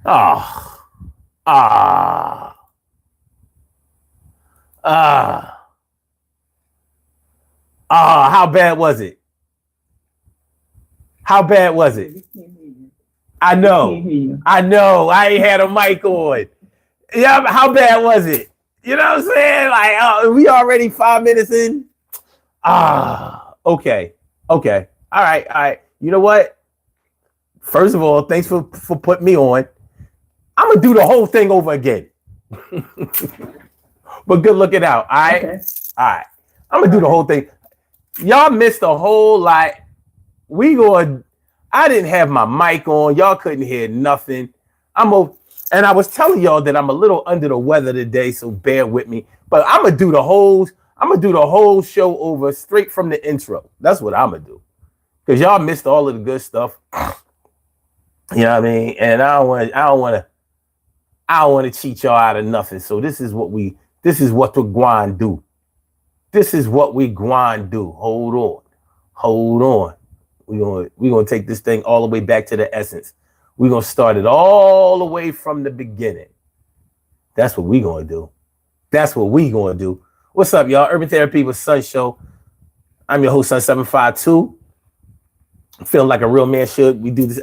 Oh, ah, ah, ah. How bad was it? How bad was it? I know. I know. I ain't had a mic on. Yeah, how bad was it? You know what I'm saying? Like, we already 5 minutes in. Okay. Okay. All right. All right. You know what? First of all, thanks for putting me on. I'm gonna do the whole thing over again. But good looking out. All right. Okay. All right. I'm gonna do the whole thing. Y'all missed a whole lot. I didn't have my mic on. Y'all couldn't hear nothing. And I was telling y'all that I'm a little under the weather today, so bear with me. But I'm gonna do the whole show over straight from the intro. That's what I'm gonna do. Because y'all missed all of the good stuff. You know what I mean? And I don't want to cheat y'all out of nothing. So this is what we gwine do. This is what we gwine do. Hold on. We're gonna take this thing all the way back to the essence. We're gonna start it all the way from the beginning. That's what we're gonna do. That's what we gonna do. What's up, y'all? Urban Therapy with Sun Show. I'm your host, Sun752. I'm feeling like a real man should. We do this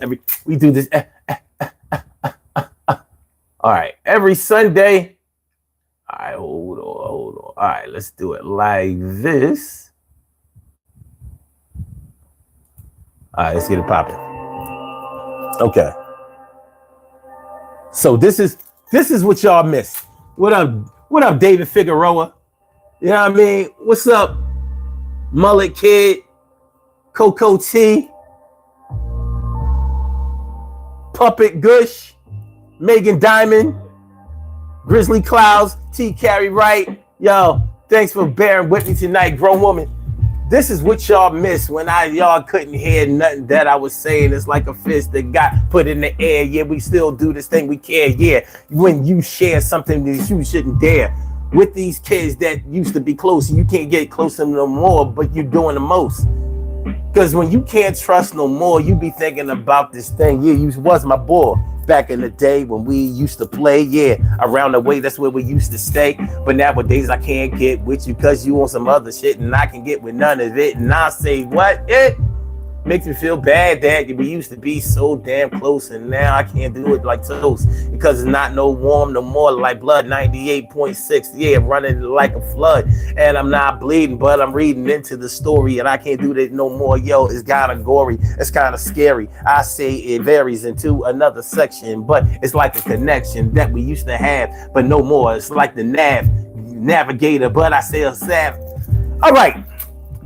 all right, every Sunday. All right, hold on. All right, let's do it like this. All right, let's get it popping. Okay. So this is what y'all missed. What up, David Figueroa? You know what I mean? What's up, Mullet Kid, Coco T, Puppet Gush, Megan Diamond, Grizzly Clouds, T Carry Wright. Yo, thanks for bearing with me tonight, grown woman. This is what y'all missed when y'all couldn't hear nothing that I was saying. It's like a fist that got put in the air. Yeah, we still do this thing. We care. Yeah, when you share something that you shouldn't dare with these kids that used to be close, you can't get close to them no more, but you're doing the most. Because when you can't trust no more, you be thinking about this thing. Yeah, you was my boy back in the day when we used to play. Yeah, around the way, that's where we used to stay. But nowadays, I can't get with you because you on some other shit and I can get with none of it. And I say, what? It makes me feel bad that we used to be so damn close and now I can't do it like toast because it's not no warm no more like blood 98.6. Yeah, running like a flood and I'm not bleeding, but I'm reading into the story and I can't do that no more. Yo, it's kind of gory. It's kind of scary. I say it varies into another section, but it's like a connection that we used to have, but no more. It's like the navigator, but I say a sav. All right.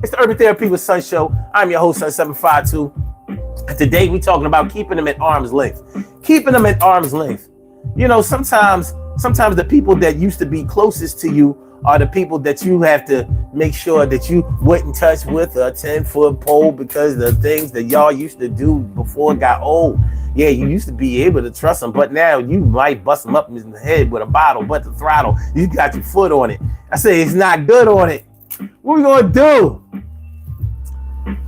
It's the Urban Therapy with Sun Show. I'm your host, Sun752. Today, we're talking about keeping them at arm's length. Keeping them at arm's length. You know, sometimes the people that used to be closest to you are the people that you have to make sure that you wouldn't touch with a 10-foot pole because the things that y'all used to do before it got old. Yeah, you used to be able to trust them, but now you might bust them up in the head with a bottle, but the throttle, you got your foot on it. I say it's not good on it. What we gonna do?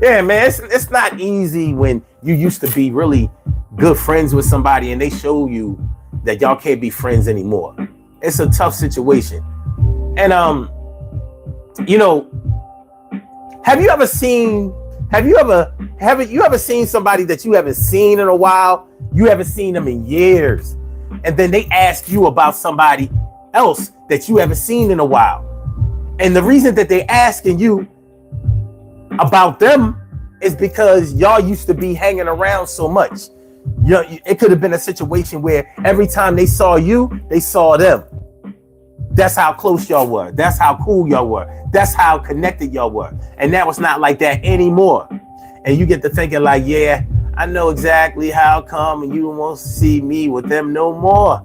Yeah, man, it's not easy when you used to be really good friends with somebody and they show you that y'all can't be friends anymore. It's a tough situation. And you know, have you ever seen somebody that you haven't seen in a while? You haven't seen them in years, and then they ask you about somebody else that you haven't seen in a while. And the reason that they asking you about them is because y'all used to be hanging around so much. You know, it could have been a situation where every time they saw you, they saw them. That's how close y'all were. That's how cool y'all were. That's how connected y'all were. And now it's not like that anymore. And you get to thinking like, yeah, I know exactly how come and you won't see me with them no more.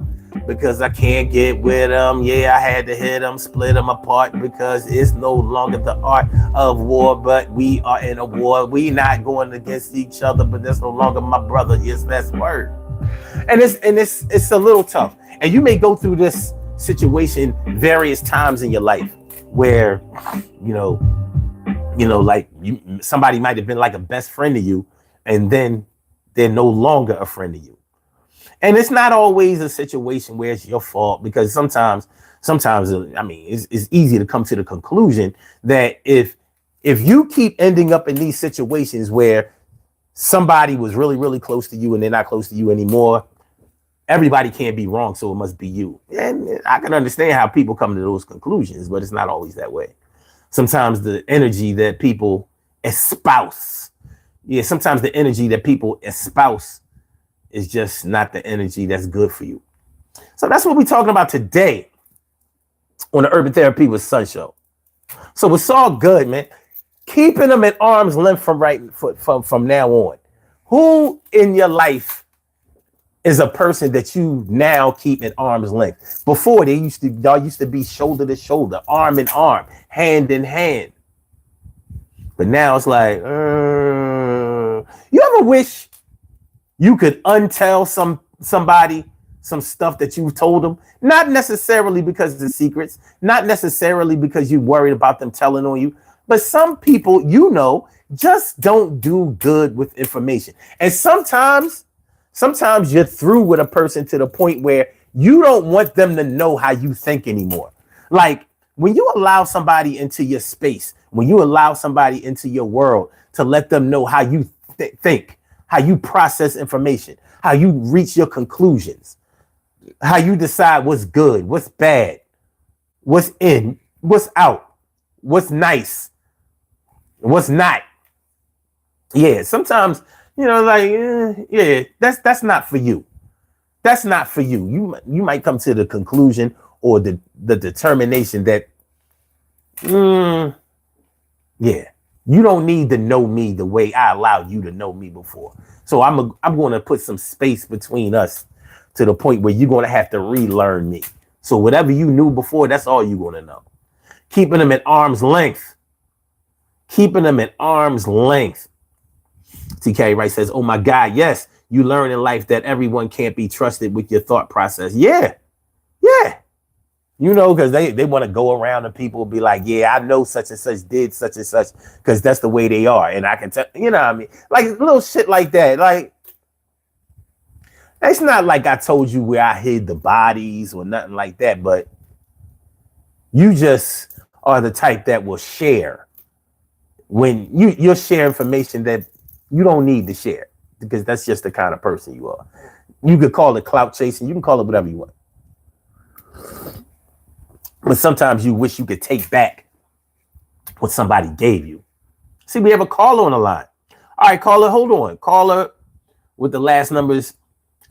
Because I can't get with them. Yeah, I had to hit them, split them apart because it's no longer the art of war, but we are in a war. We not going against each other, but that's no longer my brother. Yes, that's word. And it's a little tough. And you may go through this situation various times in your life where, you know, like somebody might have been like a best friend to you, and then they're no longer a friend to you. And it's not always a situation where it's your fault, because sometimes, I mean, it's easy to come to the conclusion that if you keep ending up in these situations where somebody was really, really close to you and they're not close to you anymore, everybody can't be wrong, so it must be you. And I can understand how people come to those conclusions, but it's not always that way. Sometimes the energy that people espouse, sometimes the energy that people espouse is just not the energy that's good for you. So that's what we're talking about today on the Urban Therapy with Sun Show. So it's all good, man. Keeping them at arm's length from now on. Who in your life is a person that you now keep at arm's length? Before, y'all used to be shoulder to shoulder, arm in arm, hand in hand. But now it's like, you ever wish you could untell somebody some stuff that you told them? Not necessarily because of the secrets, not necessarily because you're worried about them telling on you, but some people, just don't do good with information. And sometimes you're through with a person to the point where you don't want them to know how you think anymore. Like when you allow somebody into your space, when you allow somebody into your world to let them know how you think, how you process information, how you reach your conclusions, how you decide what's good, what's bad, what's in, what's out, what's nice, what's not. Yeah, sometimes, that's not for you. That's not for you. You might come to the conclusion or the determination that, you don't need to know me the way I allowed you to know me before. So I'm going to put some space between us to the point where you're going to have to relearn me. So whatever you knew before, that's all you're going to know. Keeping them at arm's length. Keeping them at arm's length. TK Wright says, oh my God, yes, you learn in life that everyone can't be trusted with your thought process. Yeah. Because they want to go around and people be like, yeah, I know such and such did such and such because that's the way they are. And I can tell, what I mean? Like little shit like that. Like, it's not like I told you where I hid the bodies or nothing like that, but you just are the type that will share when you'll share information that you don't need to share, because that's just the kind of person you are. You could call it clout chasing. You can call it whatever you want. But sometimes you wish you could take back what somebody gave you. See, we have a caller on the line. All right, caller, hold on. Caller with the last numbers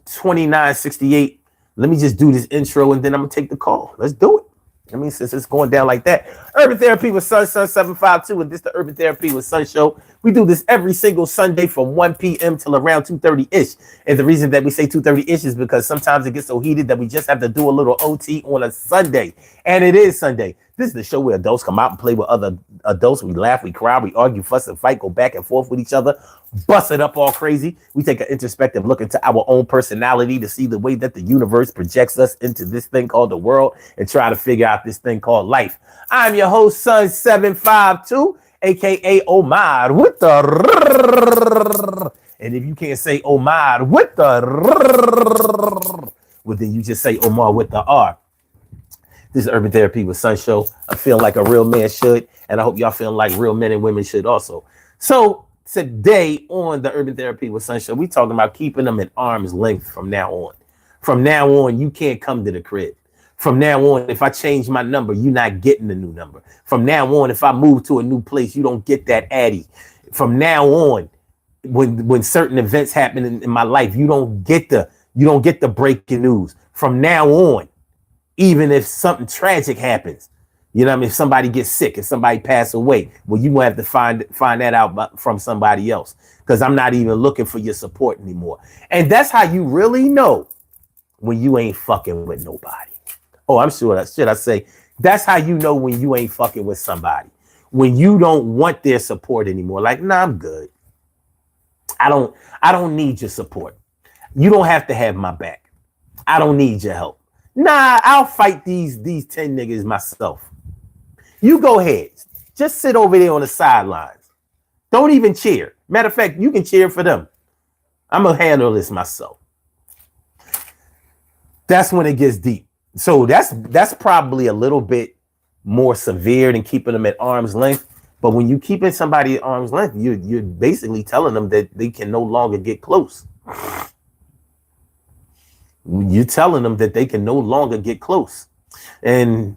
2968. Let me just do this intro and then I'm going to take the call. Let's do it. I mean, since it's going down like that. Urban Therapy with Sun 752, and this the Urban Therapy with Sun show. We do this every single Sunday from 1 p.m. till around 2:30-ish. And the reason that we say 2:30-ish is because sometimes it gets so heated that we just have to do a little OT on a Sunday. And it is Sunday. This is the show where adults come out and play with other adults. We laugh, we cry, we argue, fuss and fight, go back and forth with each other, bust it up all crazy. We take an introspective look into our own personality to see the way that the universe projects us into this thing called the world and try to figure out this thing called life. I'm your host, Sun 752, aka Omar with the. And if you can't say Omar with the, well, then you just say Omar with the R. This is Urban Therapy with Sun Show. I'm feeling like a real man should, and I hope y'all feeling like real men and women should also. So today on the Urban Therapy with Sun Show, we talking about keeping them at arm's length from now on. From now on, you can't come to the crib. From now on, if I change my number, you're not getting the new number. From now on, if I move to a new place, you don't get that Addy. From now on, when certain events happen in my life, you don't get the breaking news. From now on, even if something tragic happens, you know what I mean? If somebody gets sick, if somebody pass away, well, you won't have to find that out from somebody else, because I'm not even looking for your support anymore. And that's how you really know when you ain't fucking with nobody. Oh, I'm sure that's shit I say. That's how you know when you ain't fucking with somebody. When you don't want their support anymore. Like, nah, I'm good. I don't need your support. You don't have to have my back. I don't need your help. Nah, I'll fight these 10 niggas myself. You go ahead. Just sit over there on the sidelines. Don't even cheer. Matter of fact, you can cheer for them. I'm going to handle this myself. That's when it gets deep. So that's probably a little bit more severe than keeping them at arm's length. But when you keeping somebody at arm's length, you're basically telling them that they can no longer get close. You're telling them that they can no longer get close. And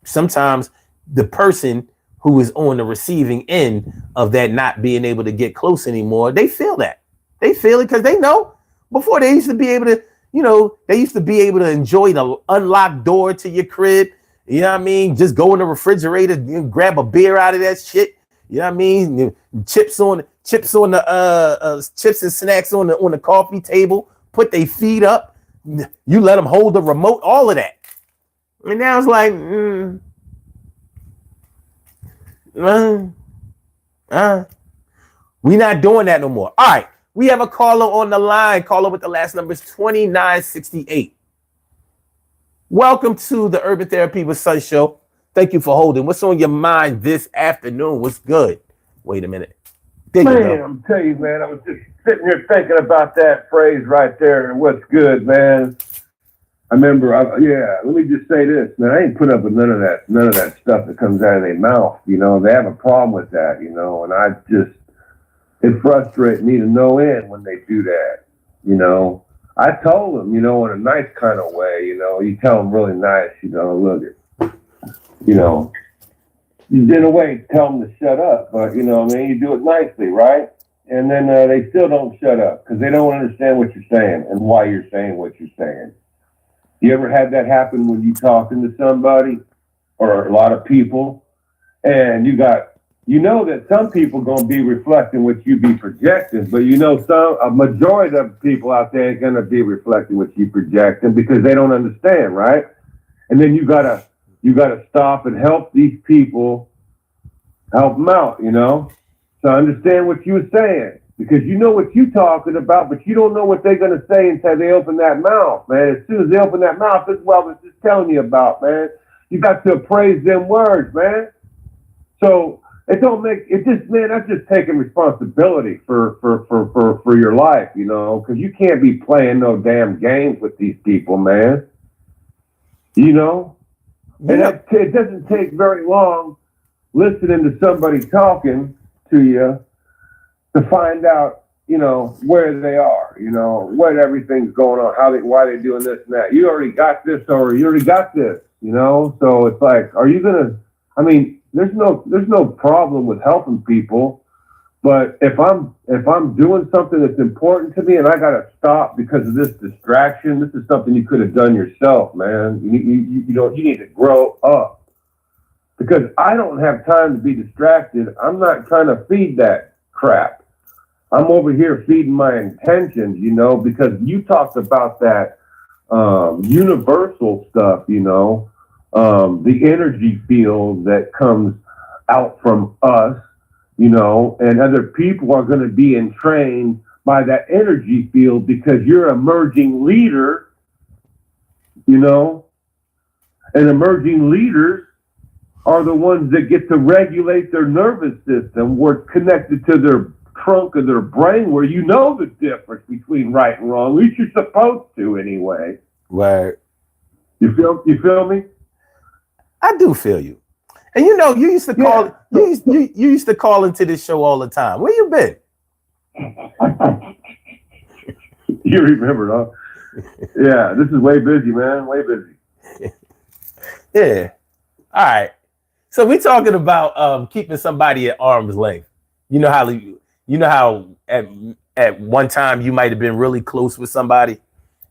sometimes the person who is on the receiving end of that not being able to get close anymore, they feel that. They feel it because they know before they used to be able to, they used to be able to enjoy the unlocked door to your crib. You know what I mean? Just go in the refrigerator and grab a beer out of that shit. You know what I mean? Chips on the chips and snacks on the coffee table. Put their feet up. You let them hold the remote. All of that. And now it's like, we not doing that no more. All right. We have a caller on the line. Caller with the last number is 2968. Welcome to the Urban Therapy with Sun Show. Thank you for holding. What's on your mind this afternoon? What's good? Wait a minute. Man, I'm telling you, man, I was just sitting here thinking about that phrase right there. What's good, man? I remember, let me just say this, man. I ain't put up with none of that stuff that comes out of their mouth. They have a problem with that, and it frustrates me to no end when they do that. I told them, in a nice kind of way, you tell them really nice, look it, in a way, tell them to shut up, but you do it nicely, right? And then they still don't shut up because they don't understand what you're saying and why you're saying what you're saying. You ever had that happen when you talking to somebody or a lot of people, and that some people gonna be reflecting what you be projecting, but a majority of people out there ain't gonna be reflecting what you projecting because they don't understand, right? And then you gotta stop and help these people, help them out, to understand what you were saying. Because you know what you're talking about, but you don't know what they're going to say until they open that mouth, man. As soon as they open that mouth, this is what I was just telling you about, man. You got to appraise them words, man. So that's just taking responsibility for your life, because you can't be playing no damn games with these people, man. And it doesn't take very long listening to somebody talking to you to find out, where they are, what everything's going on, why they're doing this and that. You already got this, or you already got this, So it's like, are you there's no problem with helping people, but if I'm doing something that's important to me and I gotta stop because of this distraction, this is something you could have done yourself, man. You need to grow up. Because I don't have time to be distracted. I'm not trying to feed that crap. I'm over here feeding my intentions, because you talked about that universal stuff, the energy field that comes out from us, and other people are going to be entrained by that energy field because you're an emerging leader, and emerging leaders are the ones that get to regulate their nervous system, where it's connected to their trunk of their brain, where the difference between right and wrong. At least you're supposed to, anyway. Right. You feel me? I do feel you. And you used to call you used to call into this show all the time. Where you been? You remember, huh? Yeah, this is way busy, man. Way busy. Yeah. All right. So we're talking about keeping somebody at arm's length. You know how at one time you might have been really close with somebody,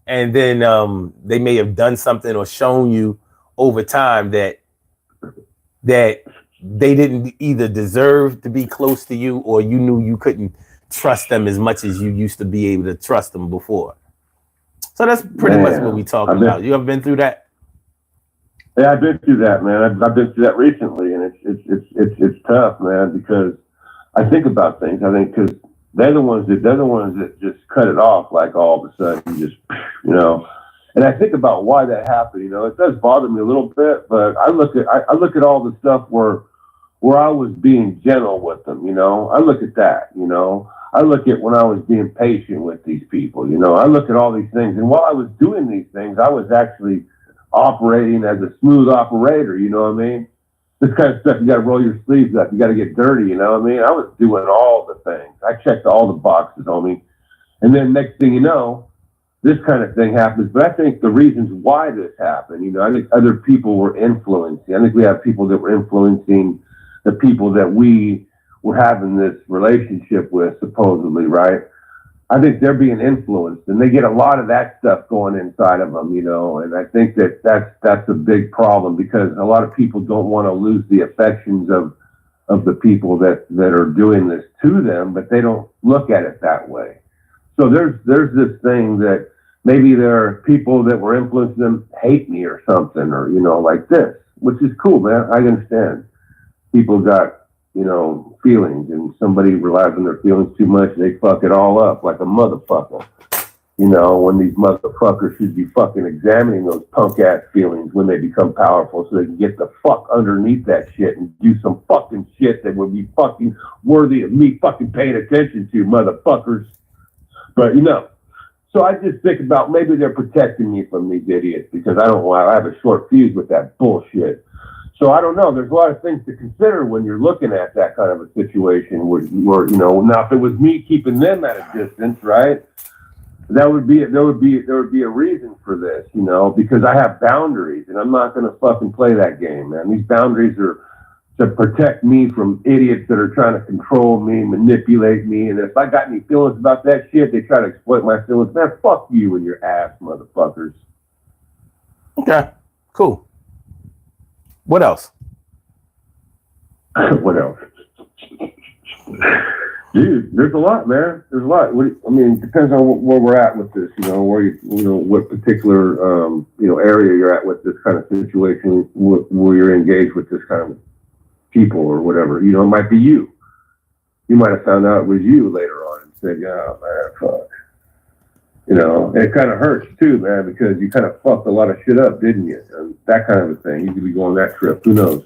and then they may have done something or shown you over time that they didn't either deserve to be close to you, or you knew you couldn't trust them as much as you used to be able to trust them before. So that's pretty much what we're talking about. You ever been through that? Yeah, I've been through that, man. I've been through that recently, and it's tough, man, because I think about things. I think because they're the ones that just cut it off, like all of a sudden, just And I think about why that happened. It does bother me a little bit, but I look at all the stuff where where I was being gentle with them, you know. I look at that, you know. I look at when I was being patient with these people, you know. I look at all these things. And while I was doing these things, I was actually operating as a smooth operator, you know what I mean? This kind of stuff, you got to roll your sleeves up. You got to get dirty, you know what I mean? I was doing all the things. I checked all the boxes, homie. And then next thing you know, this kind of thing happens. But I think the reasons why this happened, you know, I think other people were influencing. I think we have people that were influencing the people that we were having this relationship with, supposedly, right? I think they're being influenced, and they get a lot of that stuff going inside of them, you know. And I think that that's a big problem, because a lot of people don't want to lose the affections of the people that are doing this to them, but they don't look at it that way. So there's this thing that maybe there are people that were influencing them hate me or something, or, you know, like this, which is cool, man. I understand. People got, you know, feelings, and somebody relies on their feelings too much, they fuck it all up like a motherfucker. You know, when these motherfuckers should be fucking examining those punk ass feelings when they become powerful, so they can get the fuck underneath that shit and do some fucking shit that would be fucking worthy of me fucking paying attention to, motherfuckers. But, you know, so I just think about maybe they're protecting me from these idiots, because I have a short fuse with that bullshit. So I don't know. There's a lot of things to consider when you're looking at that kind of a situation where, you know, now if it was me keeping them at a distance, right, there would be a reason for this, you know, because I have boundaries, and I'm not going to fucking play that game, man. These boundaries are to protect me from idiots that are trying to control me, manipulate me, and if I got any feelings about that shit, they try to exploit my feelings. Man, fuck you and your ass, motherfuckers. Okay, cool. What else? What else? Dude, there's a lot, man. There's a lot. I mean, it depends on where we're at with this, you know, you know, what particular, you know, area you're at with this kind of situation, where you're engaged with this kind of people or whatever. You know, it might be you. You might have found out it was you later on and said, yeah, man, fuck. You know, and it kind of hurts too, man, because you kind of fucked a lot of shit up, didn't you? And that kind of a thing. You could be going that trip. Who knows?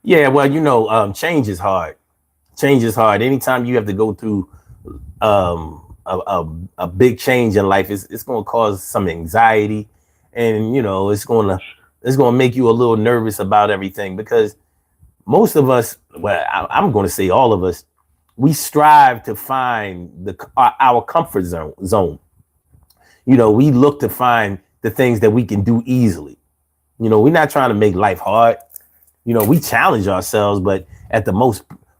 Yeah, well, you know, change is hard. Change is hard. Anytime you have to go through a big change in life, it's going to cause some anxiety, and you know, it's going to make you a little nervous about everything, because most of us, well, I'm going to say all of us, we strive to find our comfort zone. You know, we look to find the things that we can do easily. You know, we're not trying to make life hard. You know, we challenge ourselves, but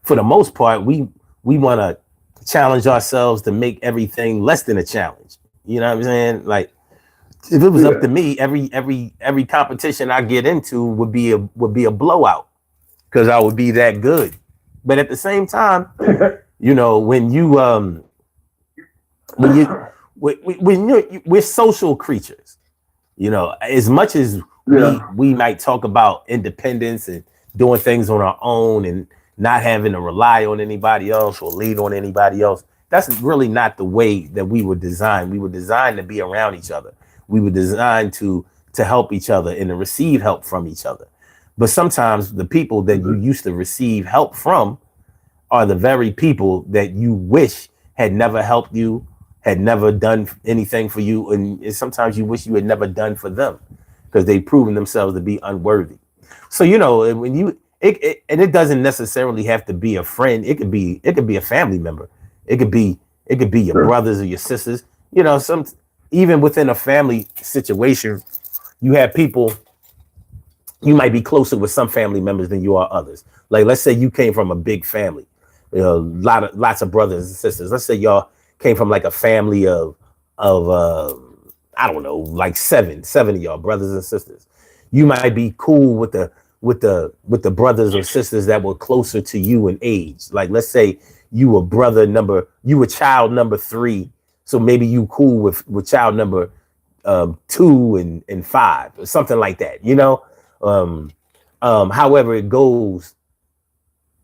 for the most part, we want to challenge ourselves to make everything less than a challenge. You know what I'm saying? Like, if it was up to me, every competition I get into would be a blowout, because I would be that good. But at the same time, you know, we're social creatures, you know, as much as we might talk about independence and doing things on our own and not having to rely on anybody else or lean on anybody else. That's really not the way that we were designed. We were designed to be around each other. We were designed to help each other and to receive help from each other. But sometimes the people that you used to receive help from are the very people that you wish had never helped you, had never done anything for you. And sometimes you wish you had never done for them, because they've proven themselves to be unworthy. So, you know, when it doesn't necessarily have to be a friend. It could be a family member. It could be your brothers or your sisters. You know, even within a family situation, you have people. You might be closer with some family members than you are others. Like, let's say you came from a big family, you know, lots of brothers and sisters. Let's say y'all came from like a family of I don't know, like seven of y'all brothers and sisters. You might be cool with the brothers or sisters that were closer to you in age. Like, let's say you were child number 3, so maybe you cool with child number 2 and 5 or something like that, you know. However it goes,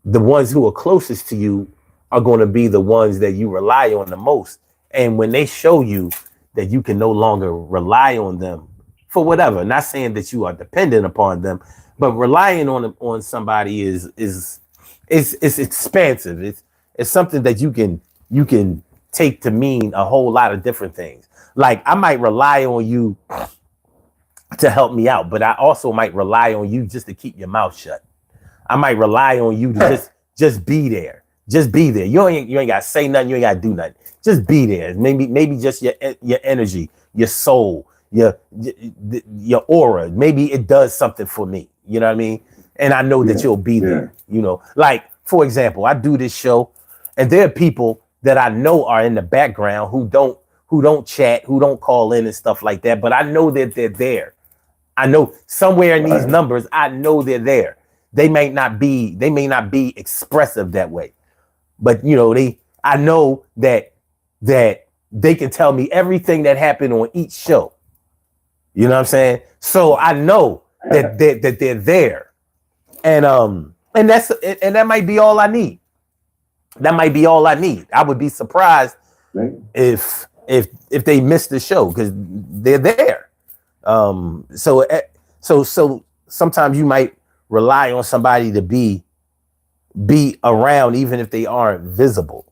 the ones who are closest to you are going to be the ones that you rely on the most. And when they show you that you can no longer rely on them for whatever, not saying that you are dependent upon them, but relying on somebody is expansive. It's something that you can take to mean a whole lot of different things. Like I might rely on you to help me out, but I also might rely on you just to keep your mouth shut. I might rely on you to just be there. Just be there. You ain't gotta say nothing, you ain't gotta do nothing. Just be there. Maybe just your energy, your soul, your aura. Maybe it does something for me. You know what I mean? And I know that you'll be there. You know, like for example, I do this show, and there are people that I know are in the background who don't chat, who don't call in and stuff like that. But I know that they're there. I know somewhere in these numbers, I know they're there. They may not be expressive that way, but you know, I know that they can tell me everything that happened on each show. You know what I'm saying? So I know that they're there, and that might be all I need. That might be all I need. I would be surprised if they missed the show because they're there. So sometimes you might rely on somebody to be around even if they aren't visible.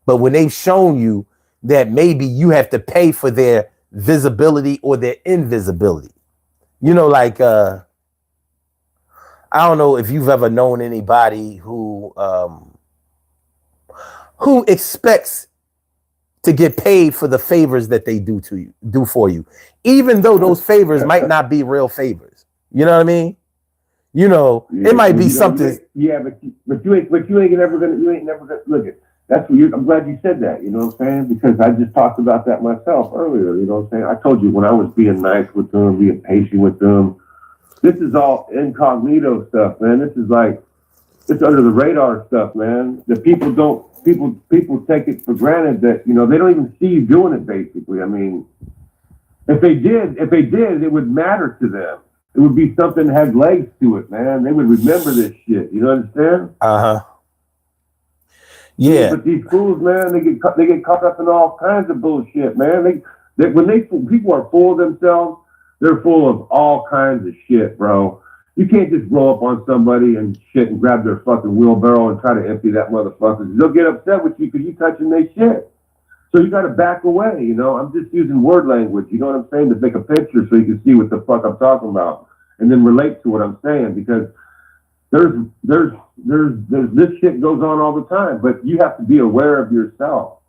But when they've shown you that maybe you have to pay for their visibility or their invisibility, you know, like I don't know if you've ever known anybody who expects to get paid for the favors that they do for you, even though those favors might not be real favors. You know what I mean? You know, it might be something. But you ain't never gonna look at. That's what I'm glad you said that. You know what I'm saying? Because I just talked about that myself earlier. You know what I'm saying? I told you when I was being nice with them, being patient with them. This is all incognito stuff, man. This is like it's under the radar stuff, man. That people take it for granted that, you know, they don't even see you doing it basically. I mean, if they did, it would matter to them. It would be something that had legs to it, man. They would remember this shit. You understand? Yeah. But these fools, man, they get caught up in all kinds of bullshit, man. People are full of themselves, they're full of all kinds of shit, bro. You can't just blow up on somebody and shit and grab their fucking wheelbarrow and try to empty that motherfucker. They'll get upset with you because you touching their shit. So you got to back away, you know. I'm just using word language, you know what I'm saying, to make a picture so you can see what the fuck I'm talking about and then relate to what I'm saying, because there's this shit goes on all the time, but you have to be aware of yourself.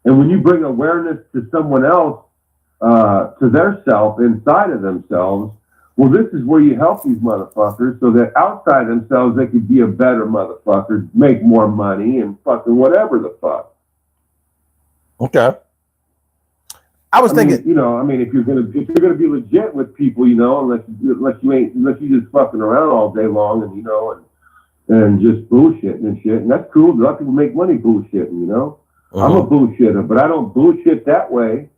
And when you bring awareness to someone else, to their self inside of themselves, well, this is where you help these motherfuckers so that outside themselves they could be a better motherfucker, make more money, and fucking whatever the fuck. Okay. I was thinking, you know, I mean, if you're gonna be legit with people, you know, unless you just fucking around all day long and, you know, and just bullshitting and shit, and that's cool. A lot of people make money bullshitting, you know. I'm a bullshitter, but I don't bullshit that way.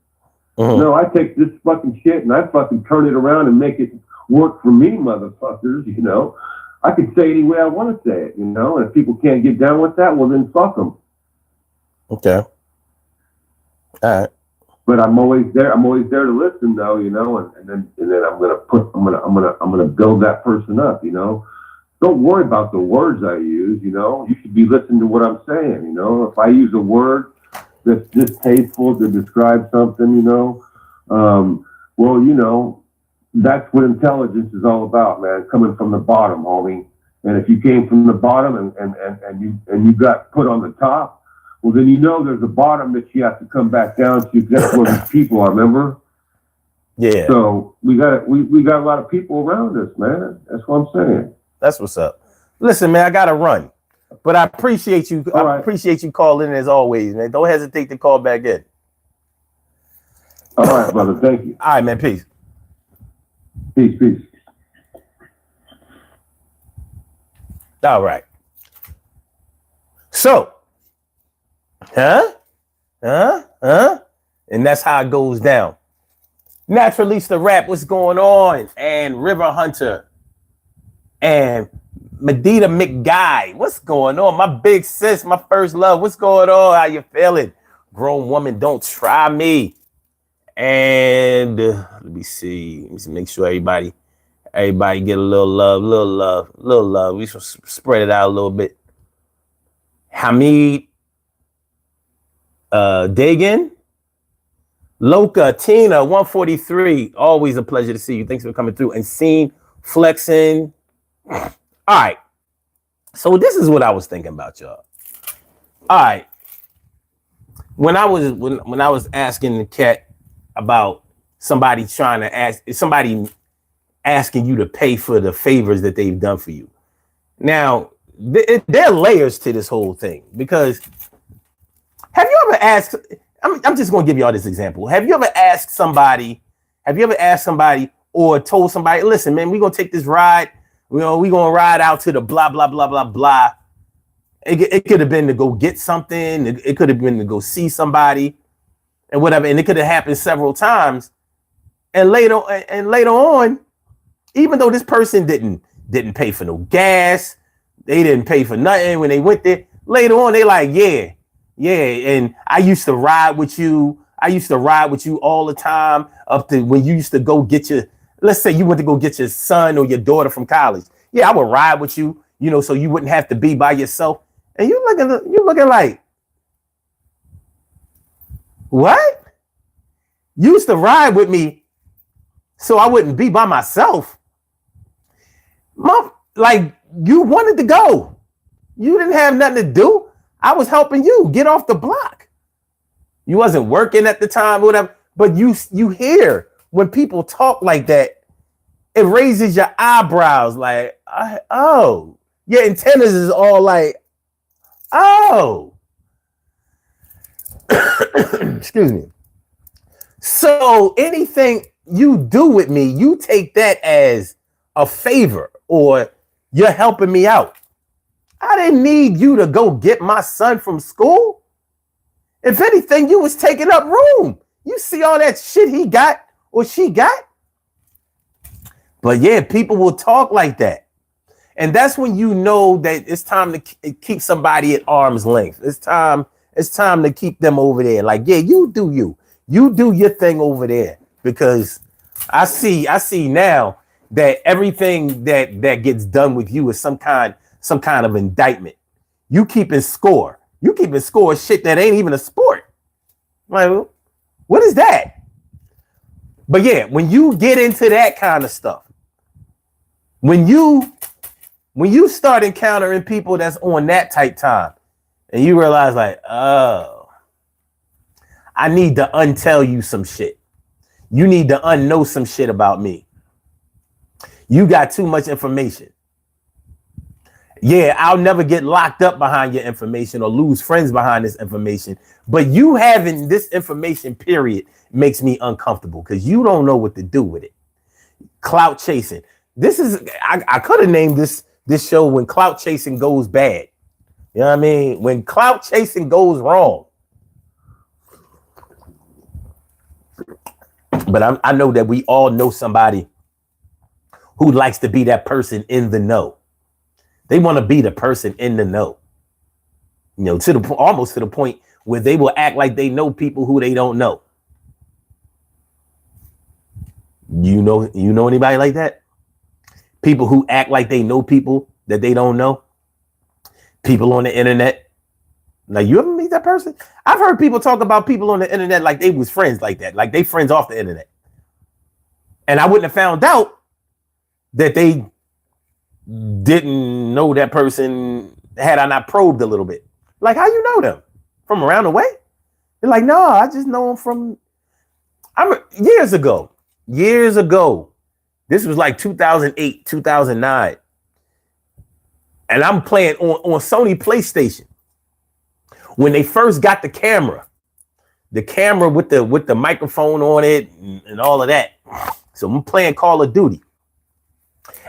No, I take this fucking shit and I fucking turn it around and make it work for me, motherfuckers, you know. I can say it any way I want to say it, you know, and if people can't get down with that, well, then fuck them. Okay. All right. But I'm always there to listen, though, you know, and then I'm gonna build that person up, you know. Don't worry about the words I use, you know. You should be listening to what I'm saying, you know. If I use a word that's distasteful to describe something, you know, well, you know, that's what intelligence is all about, man. Coming from the bottom, homie. And if you came from the bottom and you got put on the top, well, then you know there's a bottom that you have to come back down to, because that's where these people are, remember? Yeah. So we got a lot of people around us, man. That's what I'm saying. That's what's up. Listen, man, I gotta run, but I appreciate you. All right. Appreciate you calling in as always, man. Don't hesitate to call back in. All right, brother. Thank you. All right, man. Peace. Peace. All right. So, and that's how it goes down. Naturalista Rap, what's going on? And River Hunter. And Medina McGuy, what's going on? My big sis, my first love, what's going on? How you feeling? Grown woman, don't try me. And let me see, make sure Everybody get a little love, little love, little love. We should spread it out a little bit. Hamid Dagan. Loca, Tina, 143. Always a pleasure to see you. Thanks for coming through. And Scene, Flexing. All right. So this is what I was thinking about, y'all. All right. When I was asking the cat about somebody trying to ask, somebody asking you to pay for the favors that they've done for you. Now, there are layers to this whole thing, because have you ever asked, I'm just going to give y'all this example. Have you ever asked somebody or told somebody, listen, man, we're going to take this ride. We're going to ride out to the blah, blah, blah, blah, blah. It could have been to go get something. It could have been to go see somebody and whatever. And it could have happened several times. And later on, even though this person didn't pay for no gas, they didn't pay for nothing when they went there. Later on, they like, yeah. And I used to ride with you. I used to ride with you all the time up to when you used to go get let's say you went to go get your son or your daughter from college. Yeah, I would ride with you, so you wouldn't have to be by yourself. And you looking like, what? You used to ride with me so I wouldn't be by myself. Mom, like, you wanted to go. You didn't have nothing to do. I was helping you get off the block. You wasn't working at the time, whatever. But you hear when people talk like that, it raises your eyebrows like, oh. Your antennas is all like, oh. Excuse me. So anything you do with me, you take that as a favor or you're helping me out. I didn't need you to go get my son from school. If anything, you was taking up room. You see all that shit he got or she got? But yeah, people will talk like that. And that's when you know that it's time to keep somebody at arm's length. It's time to keep them over there. Like, yeah, you do you. You do your thing over there. Because I see now that everything that gets done with you is some kind of indictment. You keeping score. You keeping score of shit that ain't even a sport. Like, what is that? But yeah, when you get into that kind of stuff, when you start encountering people that's on that type time, and you realize like, oh, I need to untell you some shit. You need to unknow some shit about me. You got too much information. Yeah, I'll never get locked up behind your information or lose friends behind this information. But you having this information, period, makes me uncomfortable because you don't know what to do with it. Clout chasing. I could have named this show When Clout Chasing Goes Bad. You know what I mean? When clout chasing goes wrong. But I know that we all know somebody who likes to be that person in the know. They want to be the person in the know, almost to the point where they will act like they know people who they don't know. You know anybody like that? People who act like they know people that they don't know. People on the internet. Now, you ever meet that person? I've heard people talk about people on the internet like they was friends like that, like they friends off the internet. And I wouldn't have found out that they didn't know that person had I not probed a little bit. Like, how you know them? From around the way? They're like, no, I just know them from years ago. This was like 2008, 2009. And I'm playing on Sony PlayStation. When they first got the camera with the microphone on it and all of that. So I'm playing Call of Duty.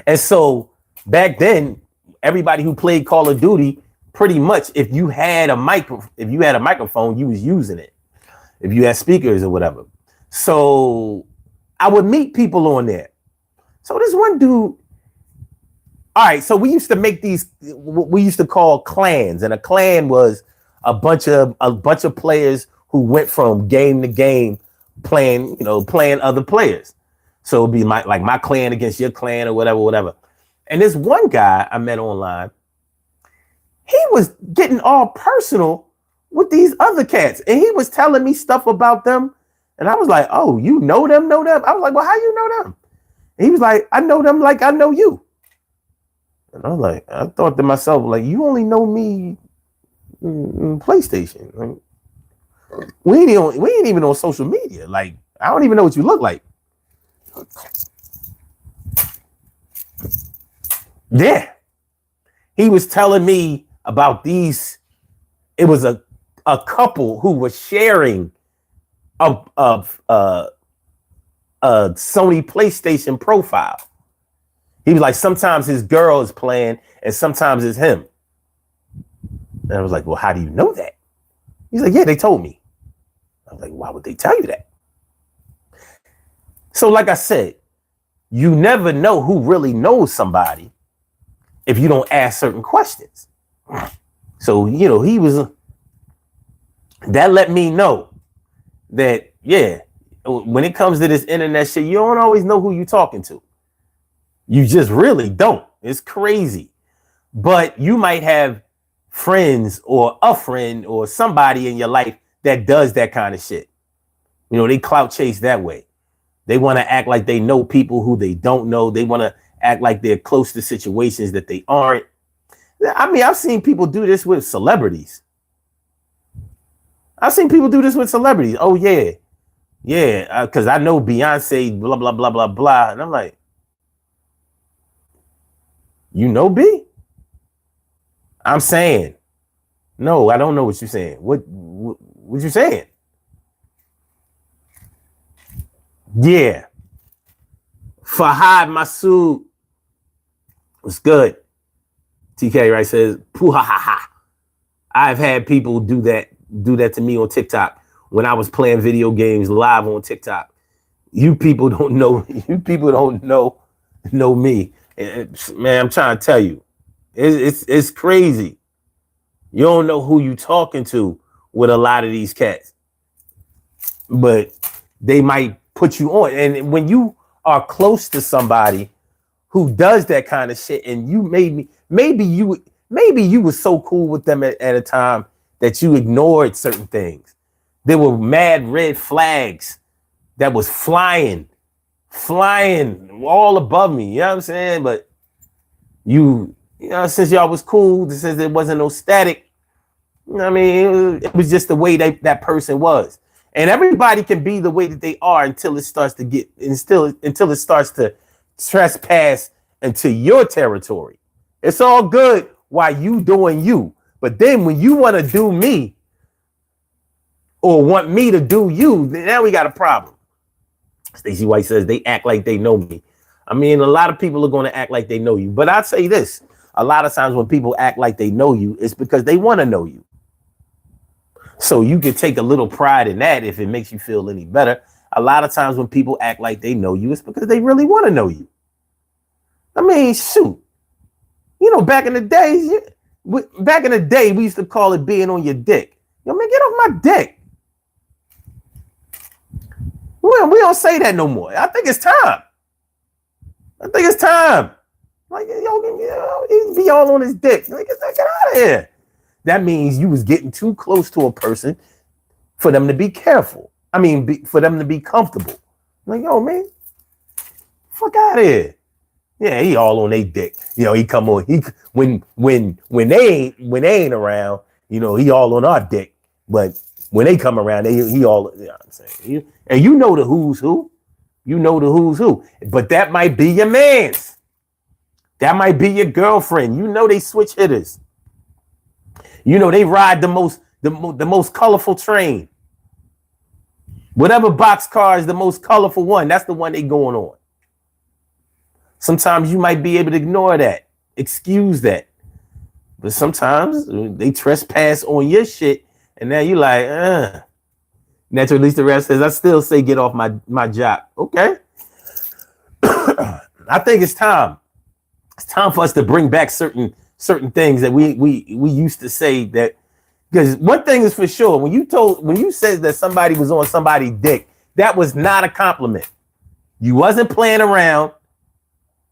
And so back then, everybody who played Call of Duty, pretty much, if you had a microphone, you was using it. If you had speakers or whatever. So I would meet people on there. So this one dude, all right, so we used to make these, what we used to call clans. And a clan was a bunch of players who went from game to game playing other players. So it'd be my clan against your clan or whatever. And this one guy I met online, he was getting all personal with these other cats. And he was telling me stuff about them. And I was like, oh, you know them? I was like, well, how you know them? And he was like, I know them like I know you. And I was like, I thought to myself, like, you only know me in PlayStation. Like, we ain't even on social media. Like, I don't even know what you look like. Yeah. He was telling me about these. It was a couple who was sharing a Sony PlayStation profile. He was like, sometimes his girl is playing and sometimes it's him. And I was like, well, how do you know that? He's like, yeah, they told me. I was like, why would they tell you that? So like I said, you never know who really knows somebody if you don't ask certain questions. So, he was, that let me know that, yeah, when it comes to this internet shit, you don't always know who you're talking to. You just really don't. It's crazy. But you might have friends or a friend or somebody in your life that does that kind of shit. They clout chase that way. They want to act like they know people who they don't know. They want to act like they're close to situations that they aren't. I mean, I've seen people do this with celebrities. Oh, yeah. Yeah, because I know Beyonce, blah, blah, blah, blah, blah. And I'm like, you know B? I'm saying, no, I don't know what you're saying. What you saying? Yeah. Fahad Masood was good. TK Wright says, poo-ha-ha-ha. I've had people do that to me on TikTok when I was playing video games live on TikTok. You people don't know. You people don't know me. Man, I'm trying to tell you, it's crazy. You don't know who you talking to with a lot of these cats, but they might put you on. And when you are close to somebody who does that kind of shit, and you maybe you were so cool with them at a time that you ignored certain things. There were mad red flags that was flying all above me. You know what I'm saying? But since y'all was cool, since there wasn't no static, I mean, it was just the way that person was. And everybody can be the way that they are until it starts to trespass into your territory. It's all good while you doing you. But then when you want to do me or want me to do you, now we got a problem. Stacey White says they act like they know me. I mean, a lot of people are going to act like they know you. But I'd say this. A lot of times when people act like they know you, it's because they want to know you. So you can take a little pride in that if it makes you feel any better. A lot of times when people act like they know you, it's because they really want to know you. I mean, shoot. Back in the day, we used to call it being on your dick. Yo, man, get off my dick. We don't say that no more. I think it's time. Like, yo, be all on his dick. Like, get out of here. That means you was getting too close to a person for them to be careful. I mean, for them to be comfortable. Like, yo, man, fuck out of here. Yeah, he all on their dick. He come on. When they ain't around, he all on our dick. But when they come around, he all. You know what I'm saying? And you know the who's who. But that might be your man's. That might be your girlfriend. They switch hitters. They ride the most colorful train. Whatever boxcar is the most colorful one, that's the one they going on. Sometimes you might be able to ignore that, excuse that. But sometimes they trespass on your shit, and now you like, Natural Lisa Rap says, I still say get off my job. Okay. I think it's time. It's time for us to bring back certain things that we used to say, that because one thing is for sure, when you said that somebody was on somebody's dick, that was not a compliment. You wasn't playing around.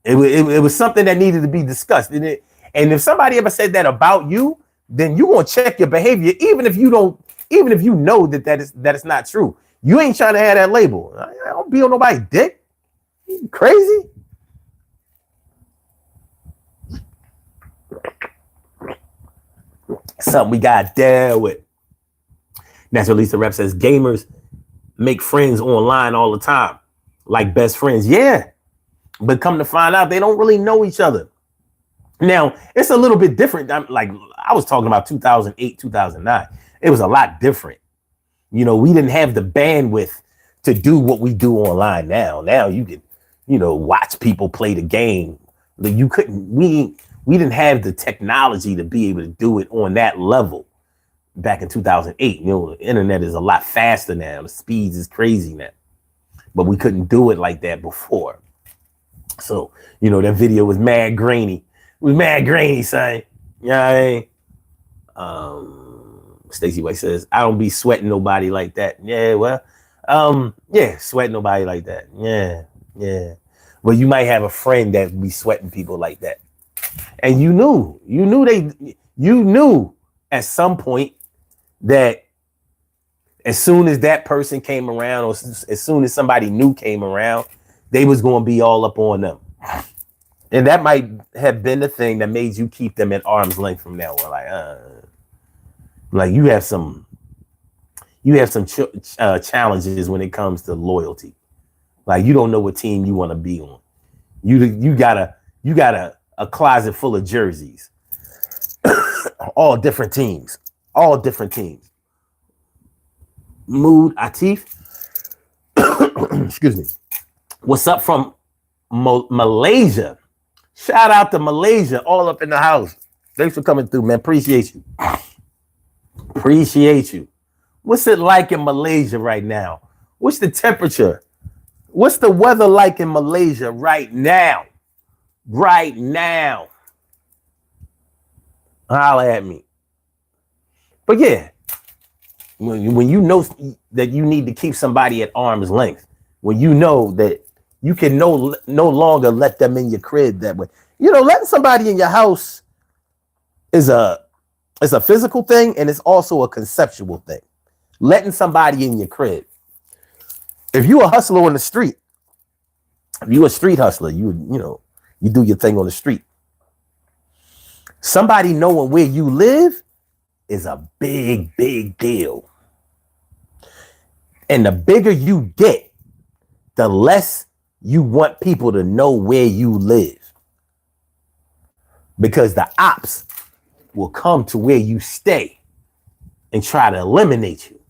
It was something that needed to be discussed. And if somebody ever said that about you, then you're gonna check your behavior, even if you know that it's not true. You ain't trying to have that label. I don't be on nobody's dick. You crazy? Something we got deal with. Natural Lisa Rep says gamers make friends online all the time, like best friends. Yeah, but come to find out, they don't really know each other. Now it's a little bit different. Like I was talking about 2008, 2009. It was a lot different. You know, we didn't have the bandwidth to do what we do online now. Now you can, watch people play the game. You couldn't. We didn't have the technology to be able to do it on that level back in 2008. The internet is a lot faster now. The speeds is crazy now, but we couldn't do it like that before. So, that video was mad grainy. It was mad grainy, son. You know what I mean? Stacey White says, I don't be sweating nobody like that. Yeah, well, sweating nobody like that. Yeah. Well, you might have a friend that be sweating people like that. And you knew at some point that as soon as that person came around, or as soon as somebody new came around, they was going to be all up on them. And that might have been the thing that made you keep them at arm's length from now on. Like you have some challenges when it comes to loyalty. Like you don't know what team you want to be on. You got a closet full of jerseys, all different teams. Mood Atif, excuse me. What's up from Malaysia? Shout out to Malaysia, all up in the house. Thanks for coming through, man. Appreciate you. What's it like in Malaysia right now? What's the temperature? What's the weather like in Malaysia right now? Holla at me. But yeah, when you know that you need to keep somebody at arm's length, when you know that you can no longer let them in your crib that way. Letting somebody in your house is a physical thing, and it's also a conceptual thing. Letting somebody in your crib. If you a hustler on the street, if you a street hustler, you do your thing on the street. Somebody knowing where you live is a big, big deal. And the bigger you get, the less you want people to know where you live. Because the ops will come to where you stay and try to eliminate you.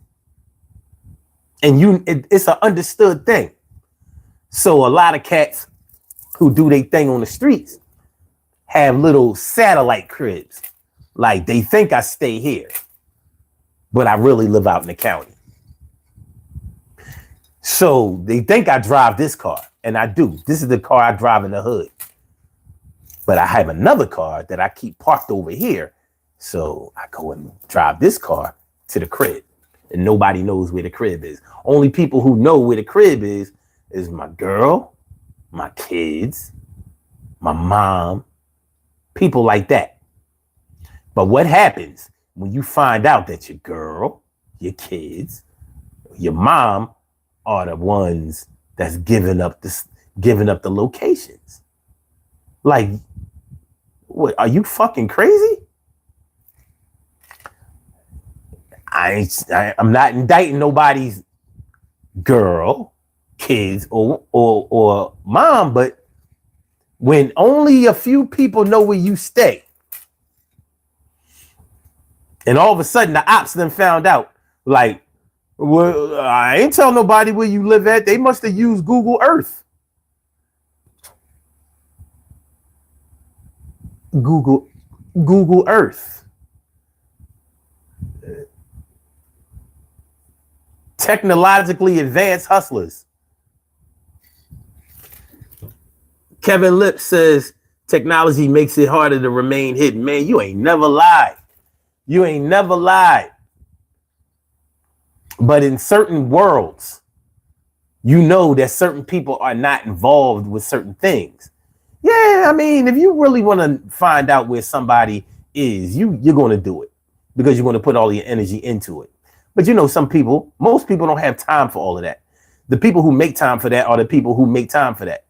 And it's an understood thing. So a lot of cats who do their thing on the streets have little satellite cribs. Like they think I stay here, but I really live out in the county. So they think I drive this car, and I do. This is the car I drive in the hood. But I have another car that I keep parked over here. So I go and drive this car to the crib, and nobody knows where the crib is. Only people who know where the crib is my girl, my kids, my mom, people like that. But what happens when you find out that your girl, your kids, your mom are the ones that's giving up the locations? Like, what, are you fucking crazy? I'm not indicting nobody's girl, kids, or mom, but when only a few people know where you stay, and all of a sudden the ops then found out, like, well, I ain't tell nobody where you live at. They must have used Google Earth. Google Earth. Technologically advanced hustlers. Kevin Lips says technology makes it harder to remain hidden. Man, you ain't never lied. But in certain worlds, you know that certain people are not involved with certain things. Yeah, I mean, if you really want to find out where somebody is, you're going to do it because you're going to put all your energy into it. But you know, most people don't have time for all of that. The people who make time for that are the people who make time for that.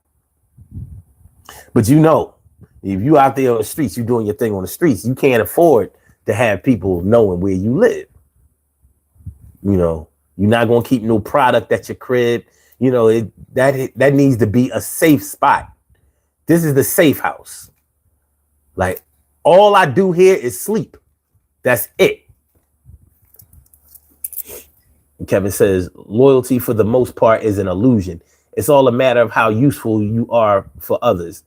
But you know, if you out there on the streets, you doing your thing on the streets, you can't afford to have people knowing where you live. You know, you're not going to keep no product at your crib. You know, that needs to be a safe spot. This is the safe house. Like, all I do here is sleep. That's it. Kevin says, loyalty for the most part is an illusion. It's all a matter of how useful you are for others.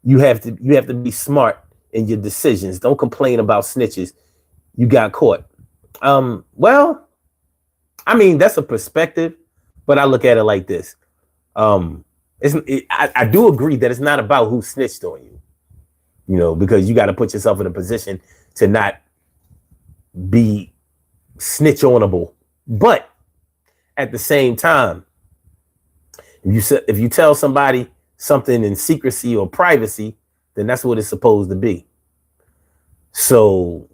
You have to be smart in your decisions. Don't complain about snitches. You got caught. Well, I mean, that's a perspective, but I look at it like this. I do agree that it's not about who snitched on you, you know, because you got to put yourself in a position to not be snitch onable. But at the same time, if you tell somebody something in secrecy or privacy, then that's what it's supposed to be. So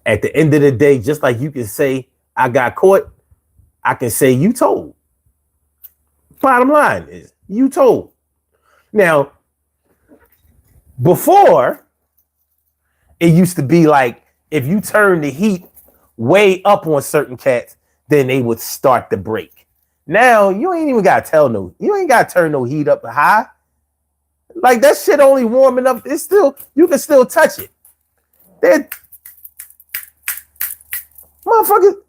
at the end of the day, just like you can say, I got caught, I can say you told. Bottom line is you told. Now, before, it used to be like, if you turn the heat way up on certain cats, then they would start to break. Now, you ain't even got to you ain't got to turn no heat up high. Like, that shit only warming up. It's still, you can still touch it. Motherfuckers.